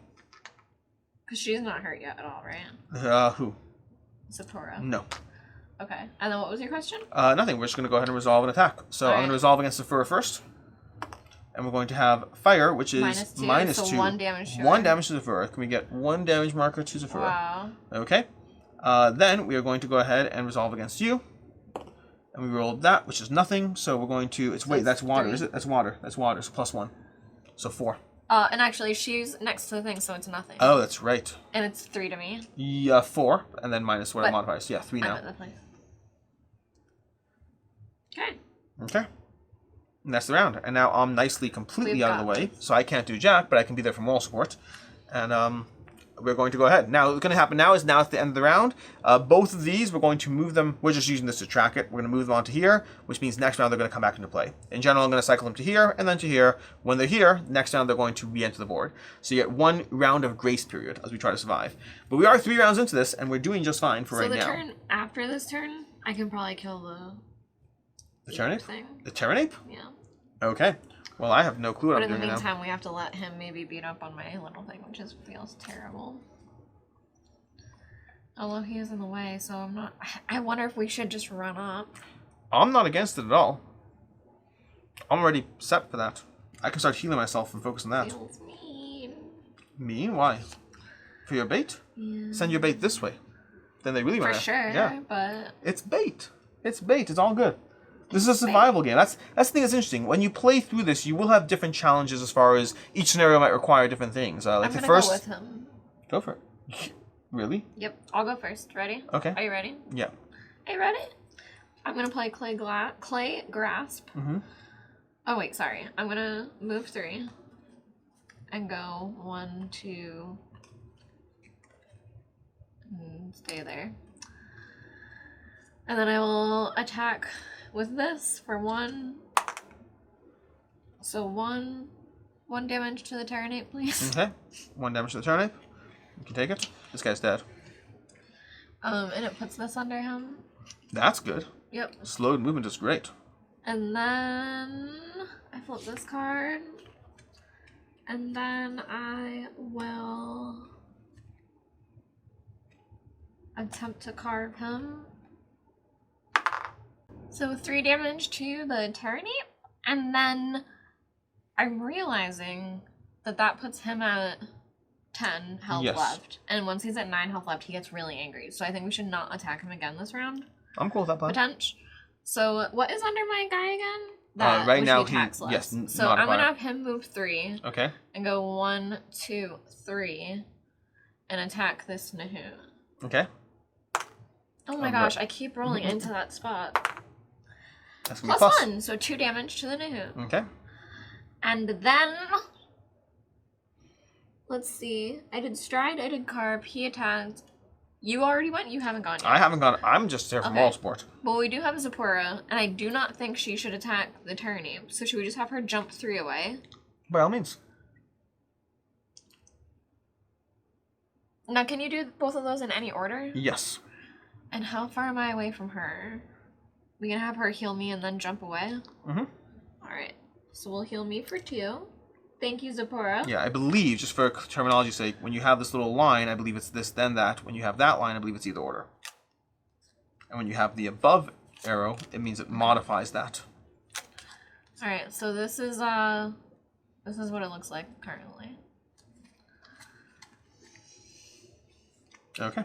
Because she's not hurt yet at all, right? Who? Satora. No. Okay. And then what was your question? Nothing. We're just going to go ahead and resolve an attack. So I'm going to resolve against the fur first. And we're going to have fire, which is -2. So 2. 1 damage to 1 damage to Zafura. Can we get 1 damage marker to Zafura? Wow. Okay. Then we are going to go ahead and resolve against you. And we rolled that, which is nothing. So we're going to... Wait, that's water, 3. Is it? That's water. That's water. So +1. So 4. And actually, she's next to the thing, so it's nothing. Oh, that's right. And it's 3 to me. Yeah, 4. And then minus what modifiers. Yeah, 3 now. Okay. Okay. And that's the round. And now I'm nicely completely out of the way. So I can't do jack, but I can be there for moral support. And we're going to go ahead. Now, what's going to happen now is at the end of the round, both of these, we're going to move them. We're just using this to track it. We're going to move them onto here, which means next round they're going to come back into play. In general, I'm going to cycle them to here and then to here. When they're here, next round they're going to re-enter the board. So you get 1 round of grace period as we try to survive. But we are 3 rounds into this, and we're doing just fine for right now. So the turn after this turn, I can probably kill the turnip thing. The turnip? Yeah. Okay. Well, I have no clue what I'm doing now. But in the meantime, we have to let him maybe beat up on my little thing, which feels terrible. Although he is in the way, so I'm not... I wonder if we should just run up. I'm not against it at all. I'm already set for that. I can start healing myself and focus on that. Feels mean. Mean? Why? For your bait? Yeah. Send your bait this way. Then they really want to... For sure, yeah. But... It's bait. It's bait. It's all good. This is a survival game. That's the thing that's interesting. When you play through this, you will have different challenges as far as each scenario might require different things. Like I'm the gonna first... go with him. Go for it. Really? Yep. I'll go first. Ready? Okay. Are you ready? Yeah. Are you ready? I'm gonna play clay grasp. Mm-hmm. Oh wait, sorry. I'm gonna move 3 and go 1, 2, and stay there. And then I will attack with this for 1. So 1 damage to the tyrannate, please. Okay. 1 damage to the turnip. You can take it. This guy's dead. And it puts this under him. That's good. Yep. Slowed movement is great. And then I flip this card. And then I will attempt to carve him. So 3 damage to the tyrannate. And then I'm realizing that puts him at 10 health left. And once he's at 9 health left, he gets really angry. So I think we should not attack him again this round. I'm cool with that plan. Potential. So what is under my guy again? Right now he attacks less. Yes. So I'm gonna have him move 3. Okay. And go 1, 2, 3, and attack this Nahoot. Okay. Oh my gosh! I keep rolling into that spot. That's gonna be +1, so 2 damage to the Nahoot. Okay. And then let's see. I did stride. I did carve. He attacked. You already went? You haven't gone yet. I haven't gone. I'm just here for moral support. Well, we do have Zipporah, and I do not think she should attack the tyrannate. So should we just have her jump 3 away? By all means. Now, can you do both of those in any order? Yes. And how far am I away from her? We gonna have her heal me and then jump away? Mm-hmm. Alright. So we'll heal me for 2. Thank you, Zipporah. Yeah, I believe, just for terminology's sake, when you have this little line, I believe it's this, then that. When you have that line, I believe it's either order. And when you have the above arrow, it means it modifies that. Alright, so this is what it looks like currently. Okay.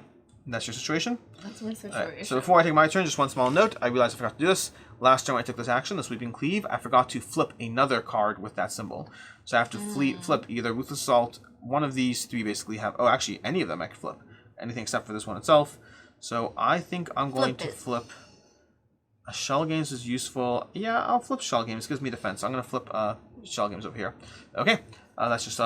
That's your situation? That's my situation. Right. So before I take my turn, just one small note. I realized I forgot to do this. Last turn when I took this action, the sweeping cleave, I forgot to flip another card with that symbol. So I have to flip either Ruthless Assault, one of these 3 basically have... Oh, actually, any of them I could flip. Anything except for this one itself. So I think I'm going to flip... A Shell Games is useful. Yeah, I'll flip Shell Games. It gives me defense. So I'm going to flip Shell Games over here. Okay. That's just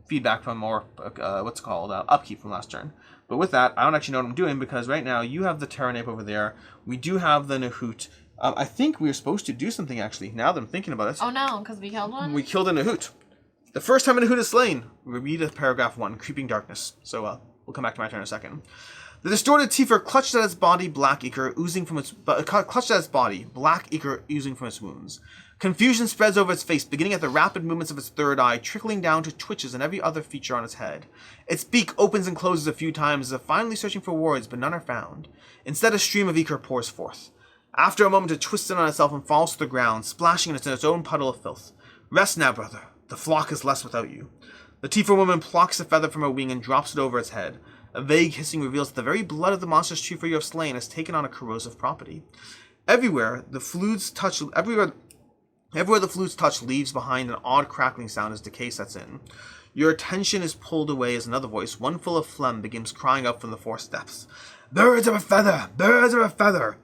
feedback from more, upkeep from last turn. But with that, I don't actually know what I'm doing because right now you have the Terranape over there. We do have the Nahoot. I think we were supposed to do something actually, now that I'm thinking about it. Oh no, because we killed one? We killed a Nahoot. The first time a Nahoot is slain. We read paragraph 1, Creeping Darkness. So we'll come back to my turn in a second. The distorted Tifer clutched at its body, black ichor oozing from its wounds. Confusion spreads over its face, beginning at the rapid movements of its third eye, trickling down to twitches in every other feature on its head. Its beak opens and closes a few times as if finally searching for words, but none are found. Instead, a stream of ichor pours forth. After a moment, it twists in on itself and falls to the ground, splashing in its own puddle of filth. Rest now, brother. The flock is less without you. The Tifa woman plucks a feather from her wing and drops it over its head. A vague hissing reveals that the very blood of the monstrous Tifa you have slain has taken on a corrosive property. Everywhere the fluids touch leaves behind an odd crackling sound as decay sets in. Your attention is pulled away as another voice, one full of phlegm, begins crying out from the forest depths. Birds of a feather! Birds of a feather!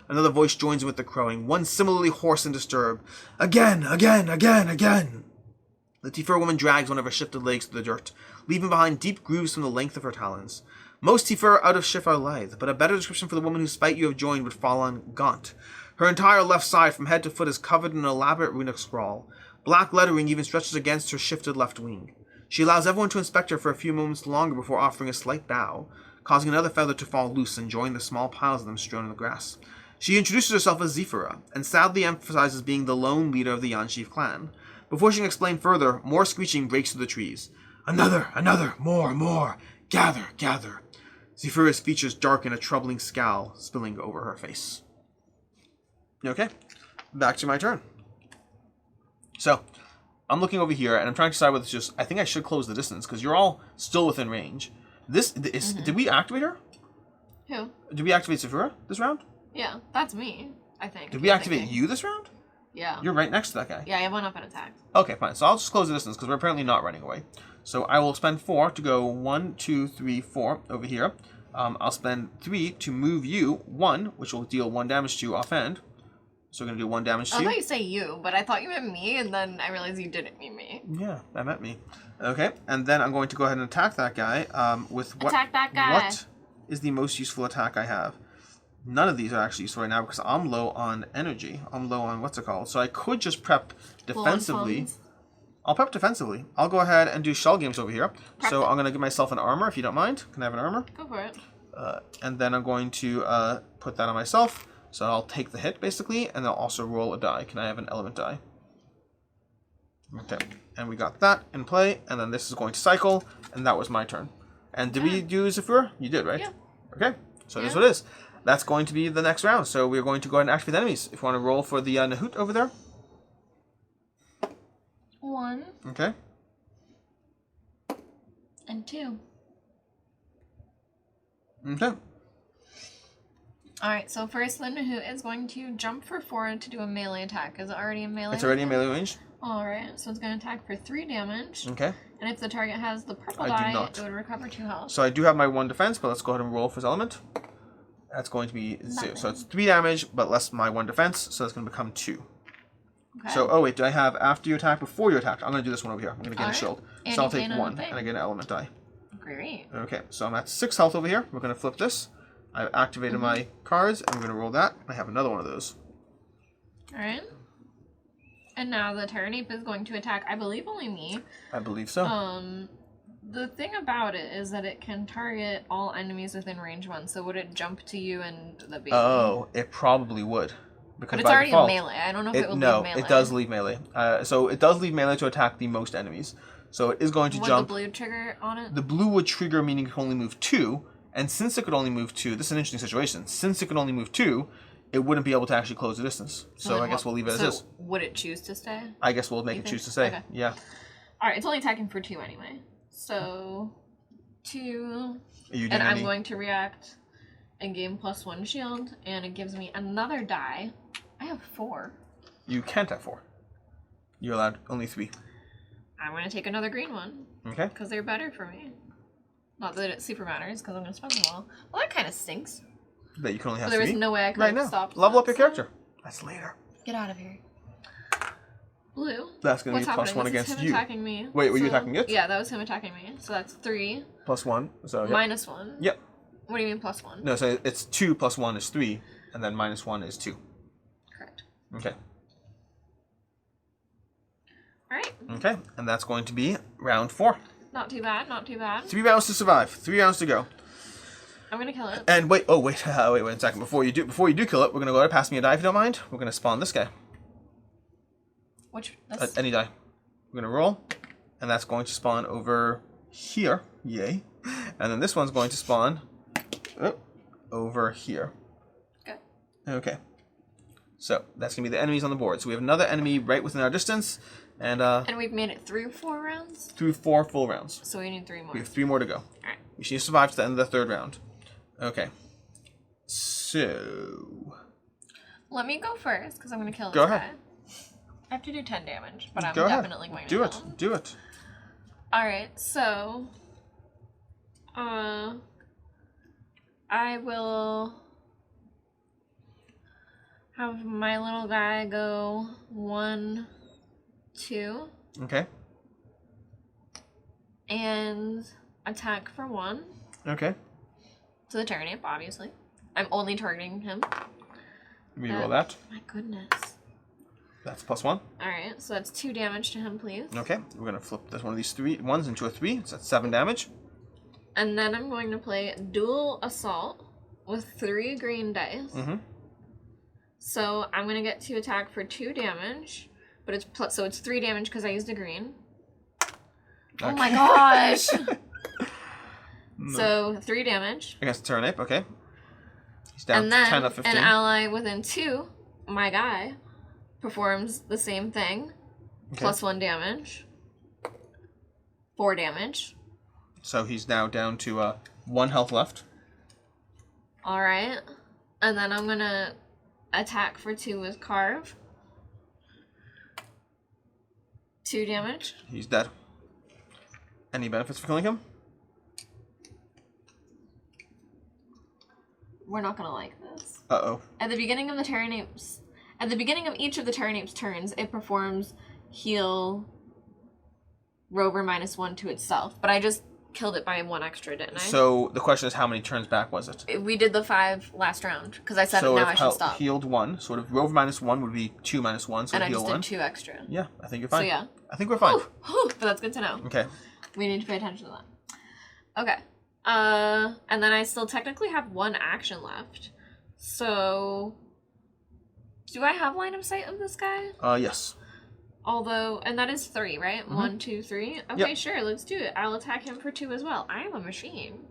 Another voice joins in with the crowing, one similarly hoarse and disturbed. Again, again, again, again! The Tifa woman drags one of her shifted legs through the dirt, leaving behind deep grooves from the length of her talons. Most Tifa out of shift are lithe, but a better description for the woman whose fight you have joined would fall on gaunt. Her entire left side, from head to foot, is covered in an elaborate runic scrawl. Black lettering even stretches against her shifted left wing. She allows everyone to inspect her for a few moments longer before offering a slight bow, causing another feather to fall loose and join the small piles of them strewn in the grass. She introduces herself as Zephyra, and sadly emphasizes being the lone leader of the Yanshiv clan. Before she can explain further, more screeching breaks through the trees. Another, more, gather, gather. Zephyra's features darken, a troubling scowl spilling over her face. Okay, back to my turn. So, I'm looking over here, and I'm trying to decide whether it's just... I think I should close the distance, because you're all still within range. This is... Did we activate her? Who? Did we activate Zephyra this round? Yeah, that's me, I think. Did we activate you this round? Yeah. You're right next to that guy. Yeah, I went up and attacked. Okay, fine. So I'll just close the distance, because we're apparently not running away. So I will spend 4 to go 1, 2, 3, 4 over here. I'll spend 3 to move you 1, which will deal 1 damage to you offhand. So we're going to do 1 damage to you. I thought you say you, but I thought you meant me, and then I realized you didn't mean me. Yeah, that meant me. Okay, and then I'm going to go ahead and attack that guy with what... Attack that guy. What is the most useful attack I have? None of these are actually useful right now because I'm low on energy. I'm low on what's it called? So I could just prep defensively. I'll prep defensively. I'll go ahead and do shell games over here. So I'm going to give myself an armor if you don't mind. Can I have an armor? Go for it. And then I'm going to put that on myself. So I'll take the hit basically, and I'll also roll a die. Can I have an element die? Okay, and we got that in play, and then this is going to cycle, and that was my turn. And did we do Zephyr? You did, right? Yeah. Okay, so this is what it is. That's going to be the next round. So we're going to go ahead and activate the enemies. If you want to roll for the Nahoot over there. 1. Okay. And 2. Okay. Alright, so first the Nahoot is going to jump for 4 to do a melee attack. Is it already in melee? It's already in melee range. Alright, so it's going to attack for 3 damage. Okay. And if the target has the purple die, it would recover 2 health. So I do have my 1 defense, but let's go ahead and roll for his element. That's going to be 0. So it's 3 damage, but less my 1 defense, so it's going to become 2. Okay. So, oh wait, do I have after you attack, before you attack? I'm going to do this one over here. I'm going to get a shield. And so I'll take 1, and I get an element die. Great. Okay, so I'm at 6 health over here. We're going to flip this. I've activated my cards, and I'm going to roll that. I have another one of those. Alright. And now the Tyranipe is going to attack, I believe, only me. I believe so. The thing about it is that it can target all enemies within range 1, so would it jump to you and the baby? Oh, it probably would. Because but it's already in melee. I don't know if it will leave melee. No, it does leave melee. So it does leave melee to attack the most enemies. So it is going to jump. Would the blue trigger on it? The blue would trigger, meaning it can only move 2. And since it could only move 2, this is an interesting situation. Since it can only move 2, it wouldn't be able to actually close the distance. So I guess we'll leave it as is. Would it choose to stay? I guess we'll make it choose to stay. Okay. Yeah. Alright, it's only attacking for 2 anyway. So 2. And I'm going to react and gain +1 shield, and it gives me another die. I have 4. You can't have 4. You're allowed only 3. I'm going to take another green one. Okay. Because they're better for me. Not that it super matters, because I'm going to spend them all. Well, that kind of stinks. That you can only have 3? There was no way I could have stopped. Level up your character. That's later. Get out of here. Blue. That's going to be +1 against you. Attacking me. Wait, were you attacking it? Yeah, that was him attacking me. So that's 3. +1. So yep. -1. Yep. What do you mean +1? No, so it's 2 + 1 is 3, and then -1 is 2. Correct. Okay. Alright. Okay, and that's going to be round 4. Not too bad, not too bad. 3 rounds to survive. 3 rounds to go. I'm gonna kill it. And wait, wait a second. Before you do kill it, we're gonna go ahead and pass me a die if you don't mind. We're gonna spawn this guy. Which? Any die. We're gonna roll, and that's going to spawn over here. Yay! And then this one's going to spawn over here. Okay. Okay. So that's gonna be the enemies on the board. So we have another enemy right within our distance, And we've made it through 4 rounds? Through 4 full rounds. So we need 3 more. We have 3 more to go. Alright. We should survive to the end of the 3rd round. Okay. So... Let me go first, because I'm going to kill this Go guy. ahead. I have to do 10 damage, but I'm Go ahead. definitely going to kill him. Do it. Alright, so... I will... have my little guy go 1, 2. Okay. And attack for 1. Okay. To the turnip, obviously. I'm only targeting him. Reroll that. My goodness. That's +1. Alright, so that's 2 damage to him, please. Okay. We're going to flip this one of these 3 ones into a 3. So that's 7 damage. And then I'm going to play dual assault with 3 green dice. Mm-hmm. So I'm going to get to attack for 2 damage. But it's so it's 3 damage because I used a green. Okay. Oh my gosh! No. So 3 damage. Against the turnip, okay. He's down and then 10 of 15. An ally within 2, my guy, performs the same thing. Okay. +1 damage. 4 damage. So he's now down to 1 health left. Alright. And then I'm gonna attack for 2 with Carve. 2 damage. He's dead. Any benefits for killing him? We're not gonna like this. Uh-oh. At the beginning of each of the turnips' turns, it performs heal Rover -1 to itself. But I just killed it by 1 extra, didn't I? So the question is, how many turns back was it? We did the 5 last round, because I said so now I should stop. Healed 1. So if Rover -1 would be 2 -1, so and I heal just 1. did 2 extra. Yeah, I think you're fine. So yeah. I think we're fine. But that's good to know. Okay. We need to pay attention to that. Okay. And then I still technically have 1 action left. So, do I have line of sight of this guy? Yes. Although, and that is 3, right? Mm-hmm. 1, 2, 3. Okay, sure, let's do it. I'll attack him for 2 as well. I am a machine.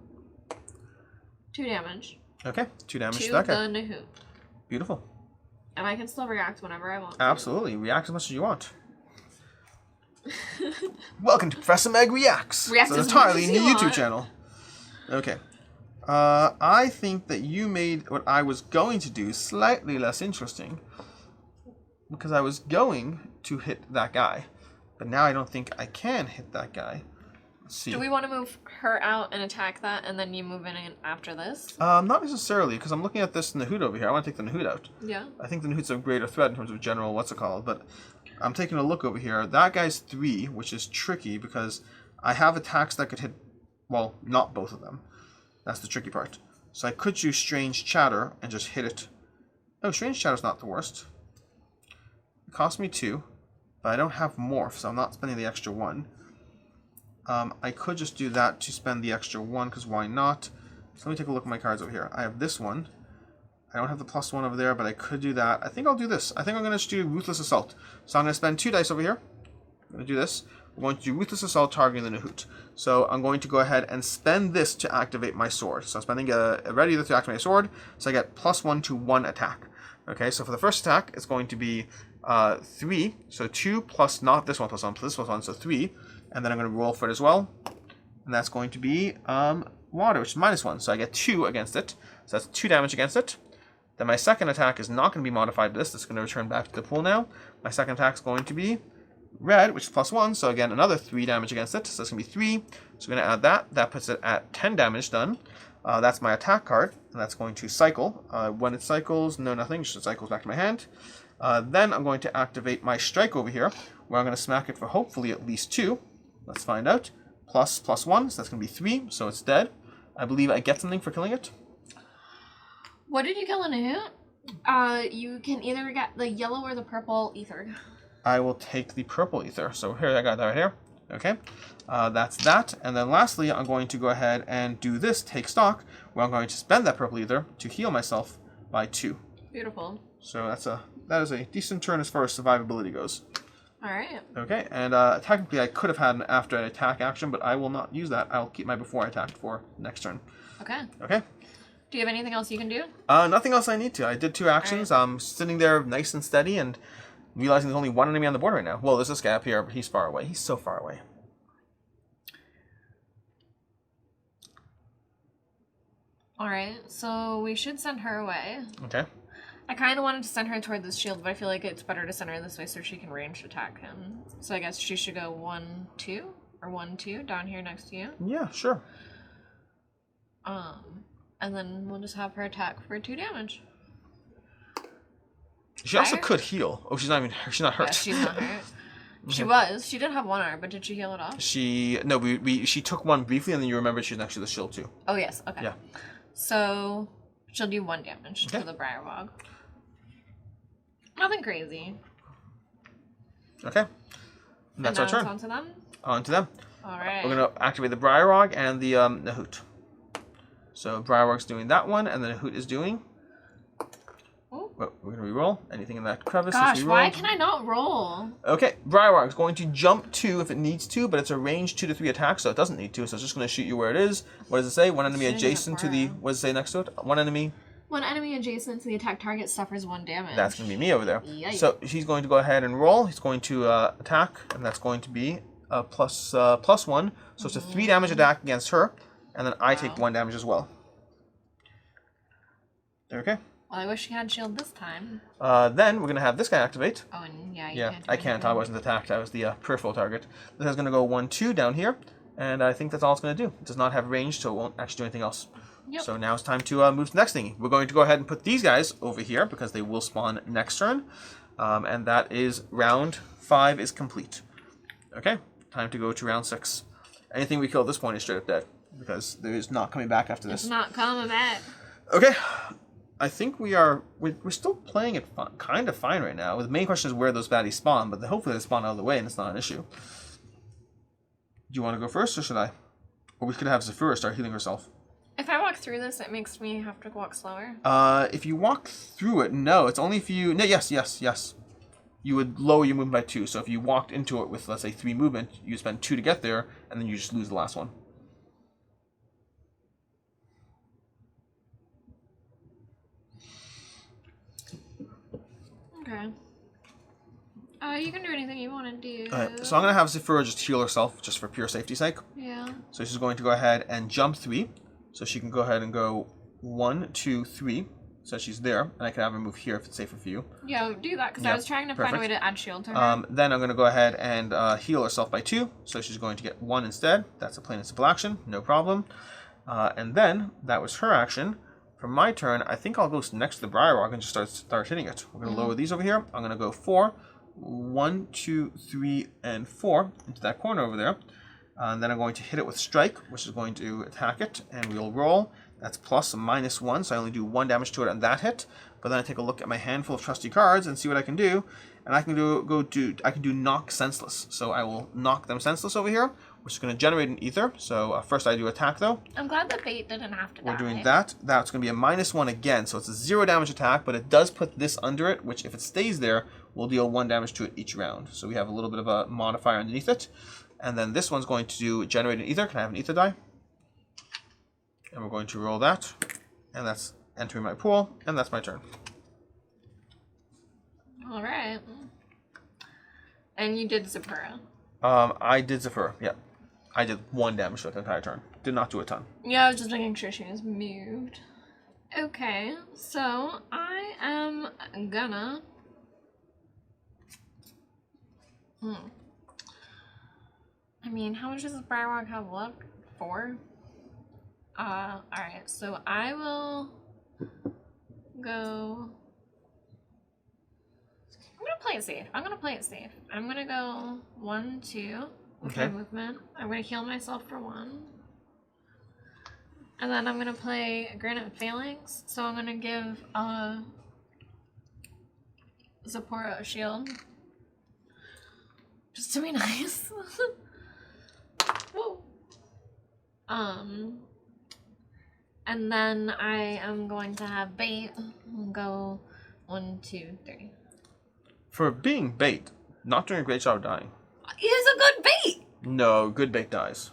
2 damage. Okay, 2 damage to that guy. To the Nahoot. Beautiful. And I can still react whenever I want to. Absolutely. React as much as you want. Welcome to Professor Meg Reacts. React it's as an entirely much as new you YouTube want. channel. Okay. I think that you made what I was going to do slightly less interesting. Because I was going to hit that guy. But now I don't think I can hit that guy. Let's see. Do we want to move her out and attack that, and then you move in after this? Not necessarily, because I'm looking at this Nahoot over here. I want to take the Nahoot out. Yeah. I think the Nahoot's a greater threat in terms of general what's it called, but I'm taking a look over here. That guy's 3, which is tricky because I have attacks that could hit, well, not both of them. That's the tricky part. So I could use Strange Chatter and just hit it. No, Strange Chatter's not the worst. It cost me 2, but I don't have Morph, so I'm not spending the extra 1. I could just do that to spend the extra 1, because why not? So let me take a look at my cards over here. I have this one. I don't have the +1 over there, but I could do that. I think I'll do this. I think I'm going to just do Ruthless Assault. So I'm going to spend 2 dice over here. I'm going to do this. We're going to do Ruthless Assault targeting the Nahoot. So I'm going to go ahead and spend this to activate my sword. So I'm spending a ready to activate my sword. So I get +1 to 1 attack. Okay, so for the first attack, it's going to be 3. So 2 plus not this one plus 1 plus this one, so 3. And then I'm going to roll for it as well. And that's going to be water, which is -1. So I get 2 against it. So that's 2 damage against it. Then my second attack is not going to be modified to this. It's going to return back to the pool now. My second attack is going to be red, which is +1. So again, another 3 damage against it. So it's going to be 3. So we're going to add that. That puts it at 10 damage done. That's my attack card. And that's going to cycle. When it cycles, no nothing. It just cycles back to my hand. Then I'm going to activate my strike over here, where I'm going to smack it for hopefully at least 2. Let's find out. +1, so that's going to be 3. So it's dead. I believe I get something for killing it. What did you kill in a hoot? You can either get the yellow or the purple ether. I will take the purple ether. So here, I got that right here. Okay. That's that. And then lastly, I'm going to go ahead and do this, take stock, where I'm going to spend that purple ether to heal myself by 2. Beautiful. So that is a decent turn as far as survivability goes. Alright. Okay, and technically I could have had an after attack action, but I will not use that. I'll keep my before attack for next turn. Okay. Okay. Do you have anything else you can do? Nothing else I need to. I did 2 actions. Right. I'm sitting there nice and steady, and Realizing there's only one enemy on the board right now. Well, there's this guy up here, but he's far away. He's so far away. Alright, so we should send her away. Okay. I kind of wanted to send her toward this shield, but I feel like it's better to send her this way so she can ranged attack him. So I guess she should go 1, 2, or 1, 2 down here next to you. Yeah, sure. And then we'll just have her attack for 2 damage. She also could heal. Oh, she's not hurt. Yeah, she's not hurt. She was. She did have 1 arm, but did she heal it off? She took one briefly, and then you remembered she's next to the shield too. Oh yes. Okay. Yeah. So she'll do 1 damage to the Briarwog. Nothing crazy. Okay. And that's our turn. On to them. On to them. All right. We're gonna activate the Briarwog and the Nahoot. So Briarwog's doing that one, and the Nahoot is doing. Well, we're gonna reroll. Anything in that crevice? Gosh, why can I not roll? Okay, Briarwog's going to jump 2 if it needs to, but it's a range 2 to 3 attack, so it doesn't need to. So it's just going to shoot you where it is. What does it say? One enemy adjacent to the. What does it say next to it? One enemy. One enemy adjacent to the attack target suffers 1 damage. That's going to be me over there. Yikes. So he's going to go ahead and roll. He's going to attack, and that's going to be a +1. So it's a 3 damage attack against her, and then I take 1 damage as well. Okay. Well, I wish he had shield this time. Then we're going to have this guy activate. Oh, and you can't. I can't. I wasn't attacked. I was the peripheral target. This is going to go 1, 2 down here, and I think that's all it's going to do. It does not have range, so it won't actually do anything else. Yep. So now it's time to move to the next thing. We're going to go ahead and put these guys over here because they will spawn next turn, and that is round 5 is complete. Okay, time to go to round 6. Anything we kill at this point is straight up dead because there is not coming back after this. It's not coming back. Okay. I think we're still playing it kind of fine right now. The main question is where those baddies spawn, but hopefully they spawn out of the way and it's not an issue. Do you want to go first or should I? Or we could have Zafira start healing herself. If I walk through this, it makes me have to walk slower. If you walk through it, no. It's only if you... No, yes. You would lower your movement by 2. So if you walked into it with, let's say, 3 movement, you spend 2 to get there, and then you just lose the last one. Okay. You can do anything you want to do. Alright, so I'm going to have Zafira just heal herself, just for pure safety's sake. Yeah. So she's going to go ahead and jump 3. So she can go ahead and go 1, 2, 3. So she's there. And I can have her move here if it's safer for you. Yeah, do that, because I was trying to find a way to add shield to her. Then I'm going to go ahead and heal herself by 2. So she's going to get 1 instead. That's a plain and simple action. No problem. And then, that was her action. For my turn, I think I'll go next to the Briarwog and just start hitting it. We're going to lower these over here. I'm going to go 4. 1, 2, 3, and 4 into that corner over there. And then I'm going to hit it with Strike, which is going to attack it, and we'll roll. That's plus -1, so I only do 1 damage to it on that hit. But then I take a look at my handful of trusty cards and see what I can do. And I can do knock senseless. So I will knock them senseless over here, which is going to generate an ether. So first I do attack though. I'm glad the bait didn't have to die. We're doing that. That's going to be a -1 again. So it's a 0 damage attack, but it does put this under it, which if it stays there, will deal 1 damage to it each round. So we have a little bit of a modifier underneath it. And then this one's going to generate an ether. Can I have an ether die? And we're going to roll that. And that's entering my pool. And that's my turn. Alright. And you did Zafira. I did Zafira, yeah. I did 1 damage to it the entire turn. Did not do a ton. Yeah, I was just making sure she was moved. Okay, so I am gonna... I mean, how much does this Briarwog have left? 4? Alright, so I will go... I'm gonna play it safe. I'm gonna go 1, 2 with my movement. I'm gonna heal myself for 1. And then I'm gonna play Granite Phalanx. So I'm gonna give Zipporah a shield. Just to be nice. Whoa. And then I am going to have bait. I'll go 1, 2, 3. For being bait, not doing a great job of dying. It is a good bait! No, good bait dies.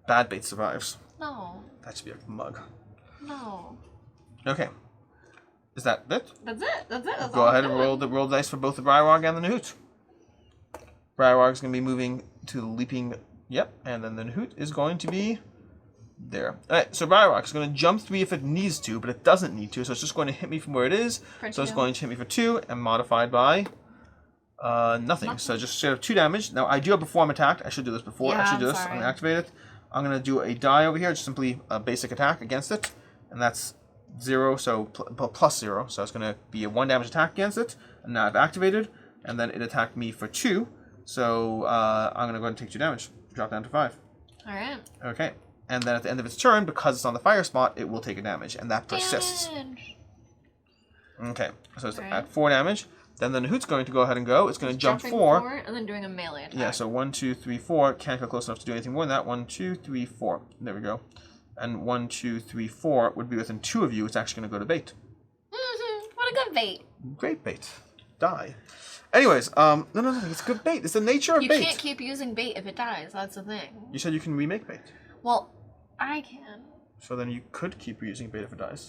Bad bait survives. No. That should be a mug. No. Okay. Is that it? That's it. That's it. That's Go all ahead I'm and doing. roll the dice for both the Briarwog and the Nahoot. Briarwog is going to be moving to the leaping. Yep, and then the Nahoot is going to be there. Alright, so Briarwog is going to jump 3 if it needs to, but it doesn't need to, so it's just going to hit me from where it is. So it's going to hit me for 2 and modified by nothing. So just straight up 2 damage. Now I do have before I'm attacked. I should do this before. Yeah, I should do I'm this. sorry. I'm going to activate it. I'm going to do a die over here, just simply a basic attack against it, and that's 0, so plus 0. So it's going to be a 1 damage attack against it, and now I've activated, and then it attacked me for 2. So I'm going to go ahead and take 2 damage. Drop down to 5. Alright. Okay. And then at the end of its turn, because it's on the fire spot, it will take a damage, and that persists. Damage. Okay, so it's Alright. at 4 damage. Then the Nahoot's going to go ahead and go. It's going to jump Jumping 4. and then doing a melee attack. Yeah, so 1, 2, 3, 4. Can't go close enough to do anything more than that. 1, 2, 3, 4. There we go. And 1, 2, 3, 4 would be within 2 of you. It's actually going to go to bait. What a good bait. Great bait. Die. Anyways, no, it's good bait. It's the nature of You bait. can't keep using bait if it dies. That's the thing. You said you can remake bait. Well, I can. So then you could keep reusing bait if it dies.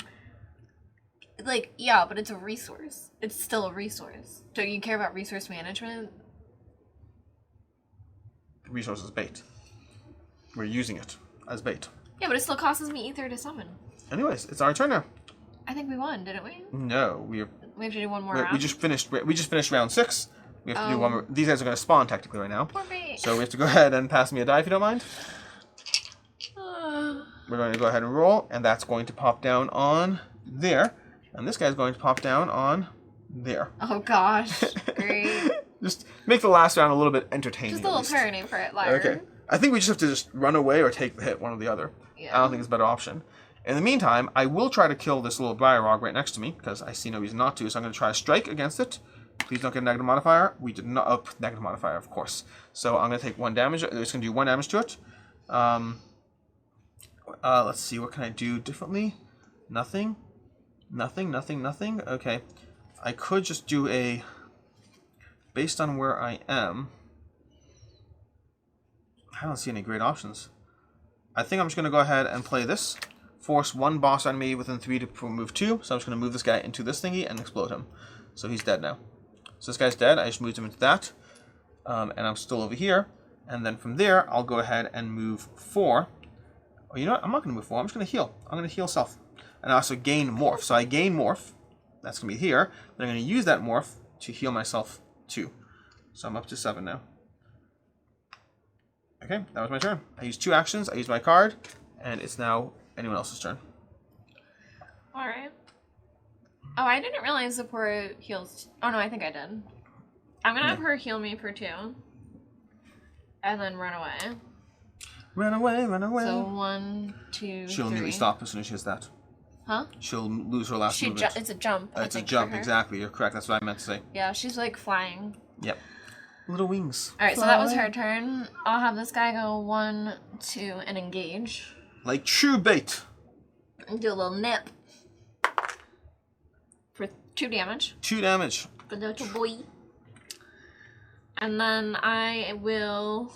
Like, yeah, but it's a resource. It's still a resource. Don't you care about resource management? Resource is bait. We're using it as bait. Yeah, but it still costs me ether to summon. Anyways, it's our turn now. I think we won, didn't we? No, We have to do one more we round. just finished. We just finished round 6. We have to do Oh. one more. These guys are going to spawn technically right now. Poor bait. So we have to go ahead and pass me a die if you don't mind. We're going to go ahead and roll, and that's going to pop down on there. And this guy's going to pop down on there. Oh gosh. Great. Just make the last round a little bit entertaining. Just a little at least. turning for it, Lyra. Okay. I think we just have to just run away or take the hit, one or the other. Yeah. I don't think it's a better option. In the meantime, I will try to kill this little Briarwog right next to me, because I see no reason not to. So I'm going to try a strike against it. Please don't get a negative modifier. We did not. Oh, negative modifier, of course. So I'm going to take 1 damage. It's going to do 1 damage to it. Let's see. What can I do differently? Nothing. Nothing. Okay. I could just do a... Based on where I am... I don't see any great options. I think I'm just going to go ahead and play this. Force 1 boss enemy within 3 to remove 2. So I'm just going to move this guy into this thingy and explode him. So he's dead now. So this guy's dead. I just moved him into that. And I'm still over here. And then from there, I'll go ahead and move 4. Oh, you know what? I'm not going to move 4. I'm just going to heal. I'm going to heal self. And I also gain morph. So I gain morph. That's going to be here. But I'm going to use that morph to heal myself too. So I'm up to 7 now. Okay, that was my turn. I used 2 actions. I used my card. And it's now anyone else's turn. Alright. Oh, I didn't realize the poor heals. Oh no, I think I did. I'm gonna have her heal me for 2. And then run away. Run away, run away. So 1, 2, She'll 3. immediately stop as soon as she hits that. Huh? She'll lose her last movement. It's a jump. I It's a think, jump, for her. exactly. You're correct. That's what I meant to say. Yeah, she's like flying. Yep. Little wings. Alright, so that was her turn. I'll have this guy go 1, 2, and engage. Like true bait. And do a little nip. For 2 damage. 2 damage. For the little boy. And then I will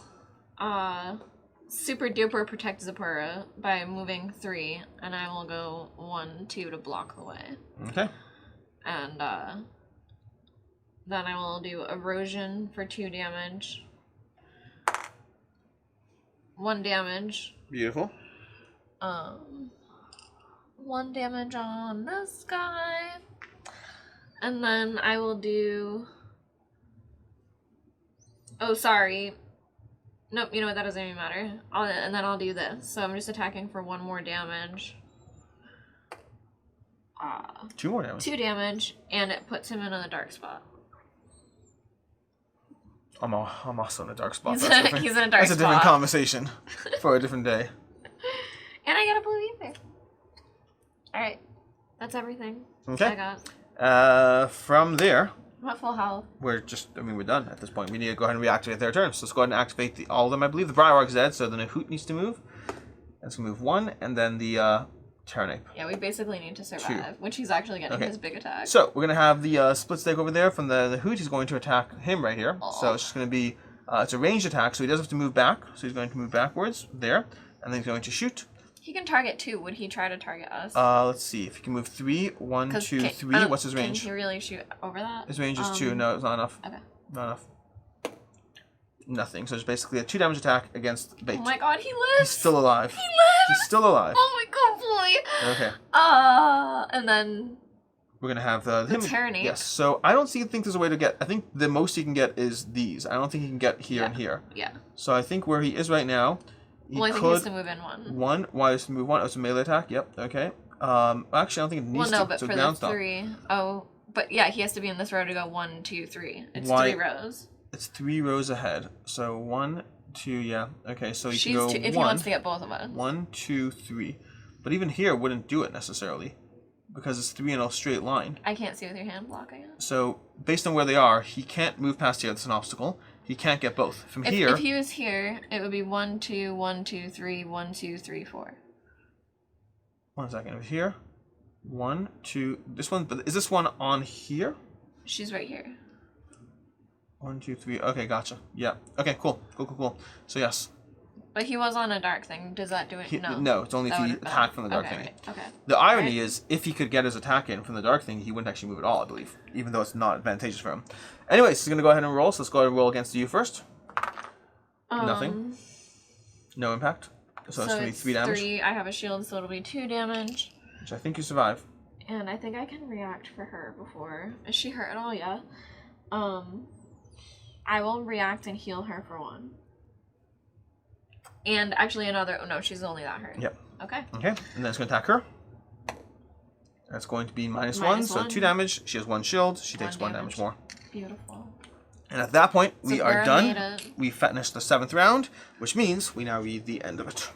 super duper protect Zipporah by moving 3, and I will go 1, 2 to block the way. Okay. And then I will do erosion for 2 damage. 1 damage. Beautiful. 1 damage on this guy. And then I will do... Oh, sorry. Nope, you know what, that doesn't even matter. And then I'll do this. So I'm just attacking for 1 more damage. 2 more damage. 2 damage, and it puts him in a dark spot. I'm also in a dark spot. He's That's in a different. dark spot. That's a different conversation for a different day. And I got a blue ether. Alright. That's everything. Okay. I got. From there, I'm at full health. we're done at this point. We need to go ahead and reactivate their turns. So let's go ahead and activate all of them. I believe the Briarwog's dead, so the Nahoot needs to move. It's going to move 1, and then the Terranape. Yeah, we basically need to survive, which he's actually getting his big attack. So we're going to have the split stake over there from the Nahoot. He's going to attack him right here. Aww. So it's just going to be, it's a ranged attack, so he does have to move back. So he's going to move backwards there, and then he's going to shoot. He can target 2. Would he try to target us? Let's see. If he can move 3, 1, 2, 3. What's his range? Can he really shoot over that? His range is 2. No, it's not enough. Okay. Not enough. Nothing. So it's basically a 2 damage attack against bait. Oh my god, he lives! He's still alive. He lives! He's still alive. Oh my god, boy! Okay. And then... We're going to have the Tyranny. Yes. So I don't think there's a way to get... I think the most he can get is these. I don't think he can get here and here. Yeah. So I think where he is right now... I think he has to move in 1. 1. Why does he move 1? Oh, it's a melee attack. Yep. Okay. Actually, I don't think it needs to. Well, no, but so for the 3... Oh, but yeah, he has to be in this row to go 1, 2, 3. It's 3 rows. It's 3 rows ahead. So 1, 2, yeah. Okay, so you can go 1. If he wants to get both of us. 1, 2, 3. But even here wouldn't do it necessarily. Because it's 3 in a straight line. I can't see with your hand blocking it. So, based on where they are, he can't move past here. That's an obstacle. He can't get both. From here... If he was here, it would be 1, 2, 1, 2, 3, 1, 2, 3, 4. 1 second. Over here. 1, 2... This one... But is this one on here? She's right here. 1, 2, 3... Okay, gotcha. Yeah. Okay, cool. Cool. So, yes. But he was on a dark thing. Does that do it? No. No, it's only if he attacked from the dark thing. Right. Okay. The irony is, if he could get his attack in from the dark thing, he wouldn't actually move at all, I believe. Even though it's not advantageous for him. Anyways, he's going to go ahead and roll. So let's go ahead and roll against you first. Nothing. No impact. So that's going to be 3 damage. 3. I have a shield, so it'll be 2 damage. Which I think you survive. And I think I can react for her before. Is she hurt at all? Yeah. I will react and heal her for 1. And actually another... Oh, no, she's only that hurt. Yep. Okay. Okay, and then it's going to attack her. That's going to be -1, so 2 damage. She has 1 shield. She takes 1 damage more. Beautiful. And at that point, we are done. Made it. We finished the 7th round, which means we now read the end of it.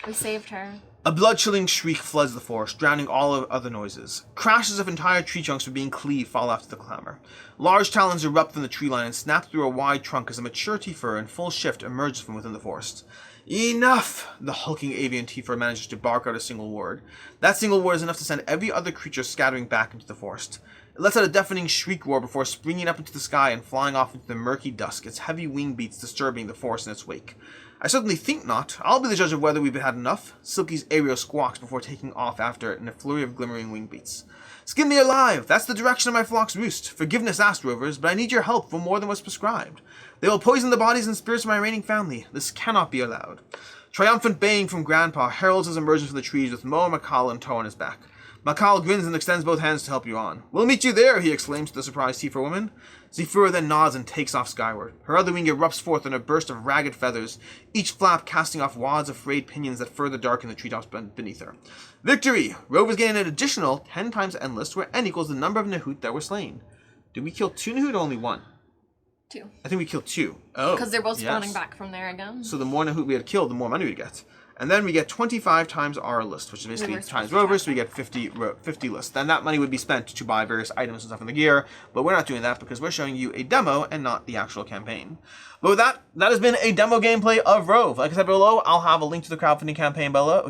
We saved her. A blood-chilling shriek floods the forest, drowning all other noises. Crashes of entire tree trunks were being cleaved fall after the clamor. Large talons erupt from the tree line and snap through a wide trunk as a mature Tifer in full shift emerges from within the forest. Enough! The hulking avian Tifer manages to bark out a single word. That single word is enough to send every other creature scattering back into the forest. It lets out a deafening shriek roar before springing up into the sky and flying off into the murky dusk, its heavy wing beats disturbing the forest in its wake. I certainly think not. I'll be the judge of whether we've had enough. Silky's aerial squawks before taking off after it in a flurry of glimmering wing beats. Skin me alive! That's the direction of my flock's roost. Forgiveness asked, Rovers, but I need your help for more than was prescribed. They will poison the bodies and spirits of my reigning family. This cannot be allowed. Triumphant baying from Grandpa heralds his emergence from the trees with Mo and Makal in tow on his back. Makal grins and extends both hands to help you on. We'll meet you there, he exclaims to the surprised Tifer woman. Zephyra then nods and takes off skyward. Her other wing erupts forth in a burst of ragged feathers, each flap casting off wads of frayed pinions that further darken the treetops beneath her. Victory! Rovers gain an additional 10 times endless, where n equals the number of Nahut that were slain. Did we kill 2 Nahut or only 1? 2. I think we killed 2. Oh, because they're both spawning back from there again. So the more Nahut we had killed, the more money we get. And then we get 25 times our list, which is basically times Rovers, so we get 50 lists. Then that money would be spent to buy various items and stuff in the gear, but we're not doing that because we're showing you a demo and not the actual campaign. But with that has been a demo gameplay of Rove. Like I said below, I'll have a link to the crowdfunding campaign below,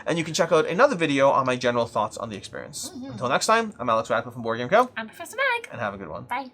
and you can check out another video on my general thoughts on the experience. Until next time, I'm Alex Radcliffe from Board Game Co. I'm Professor Mag. And have a good one. Bye.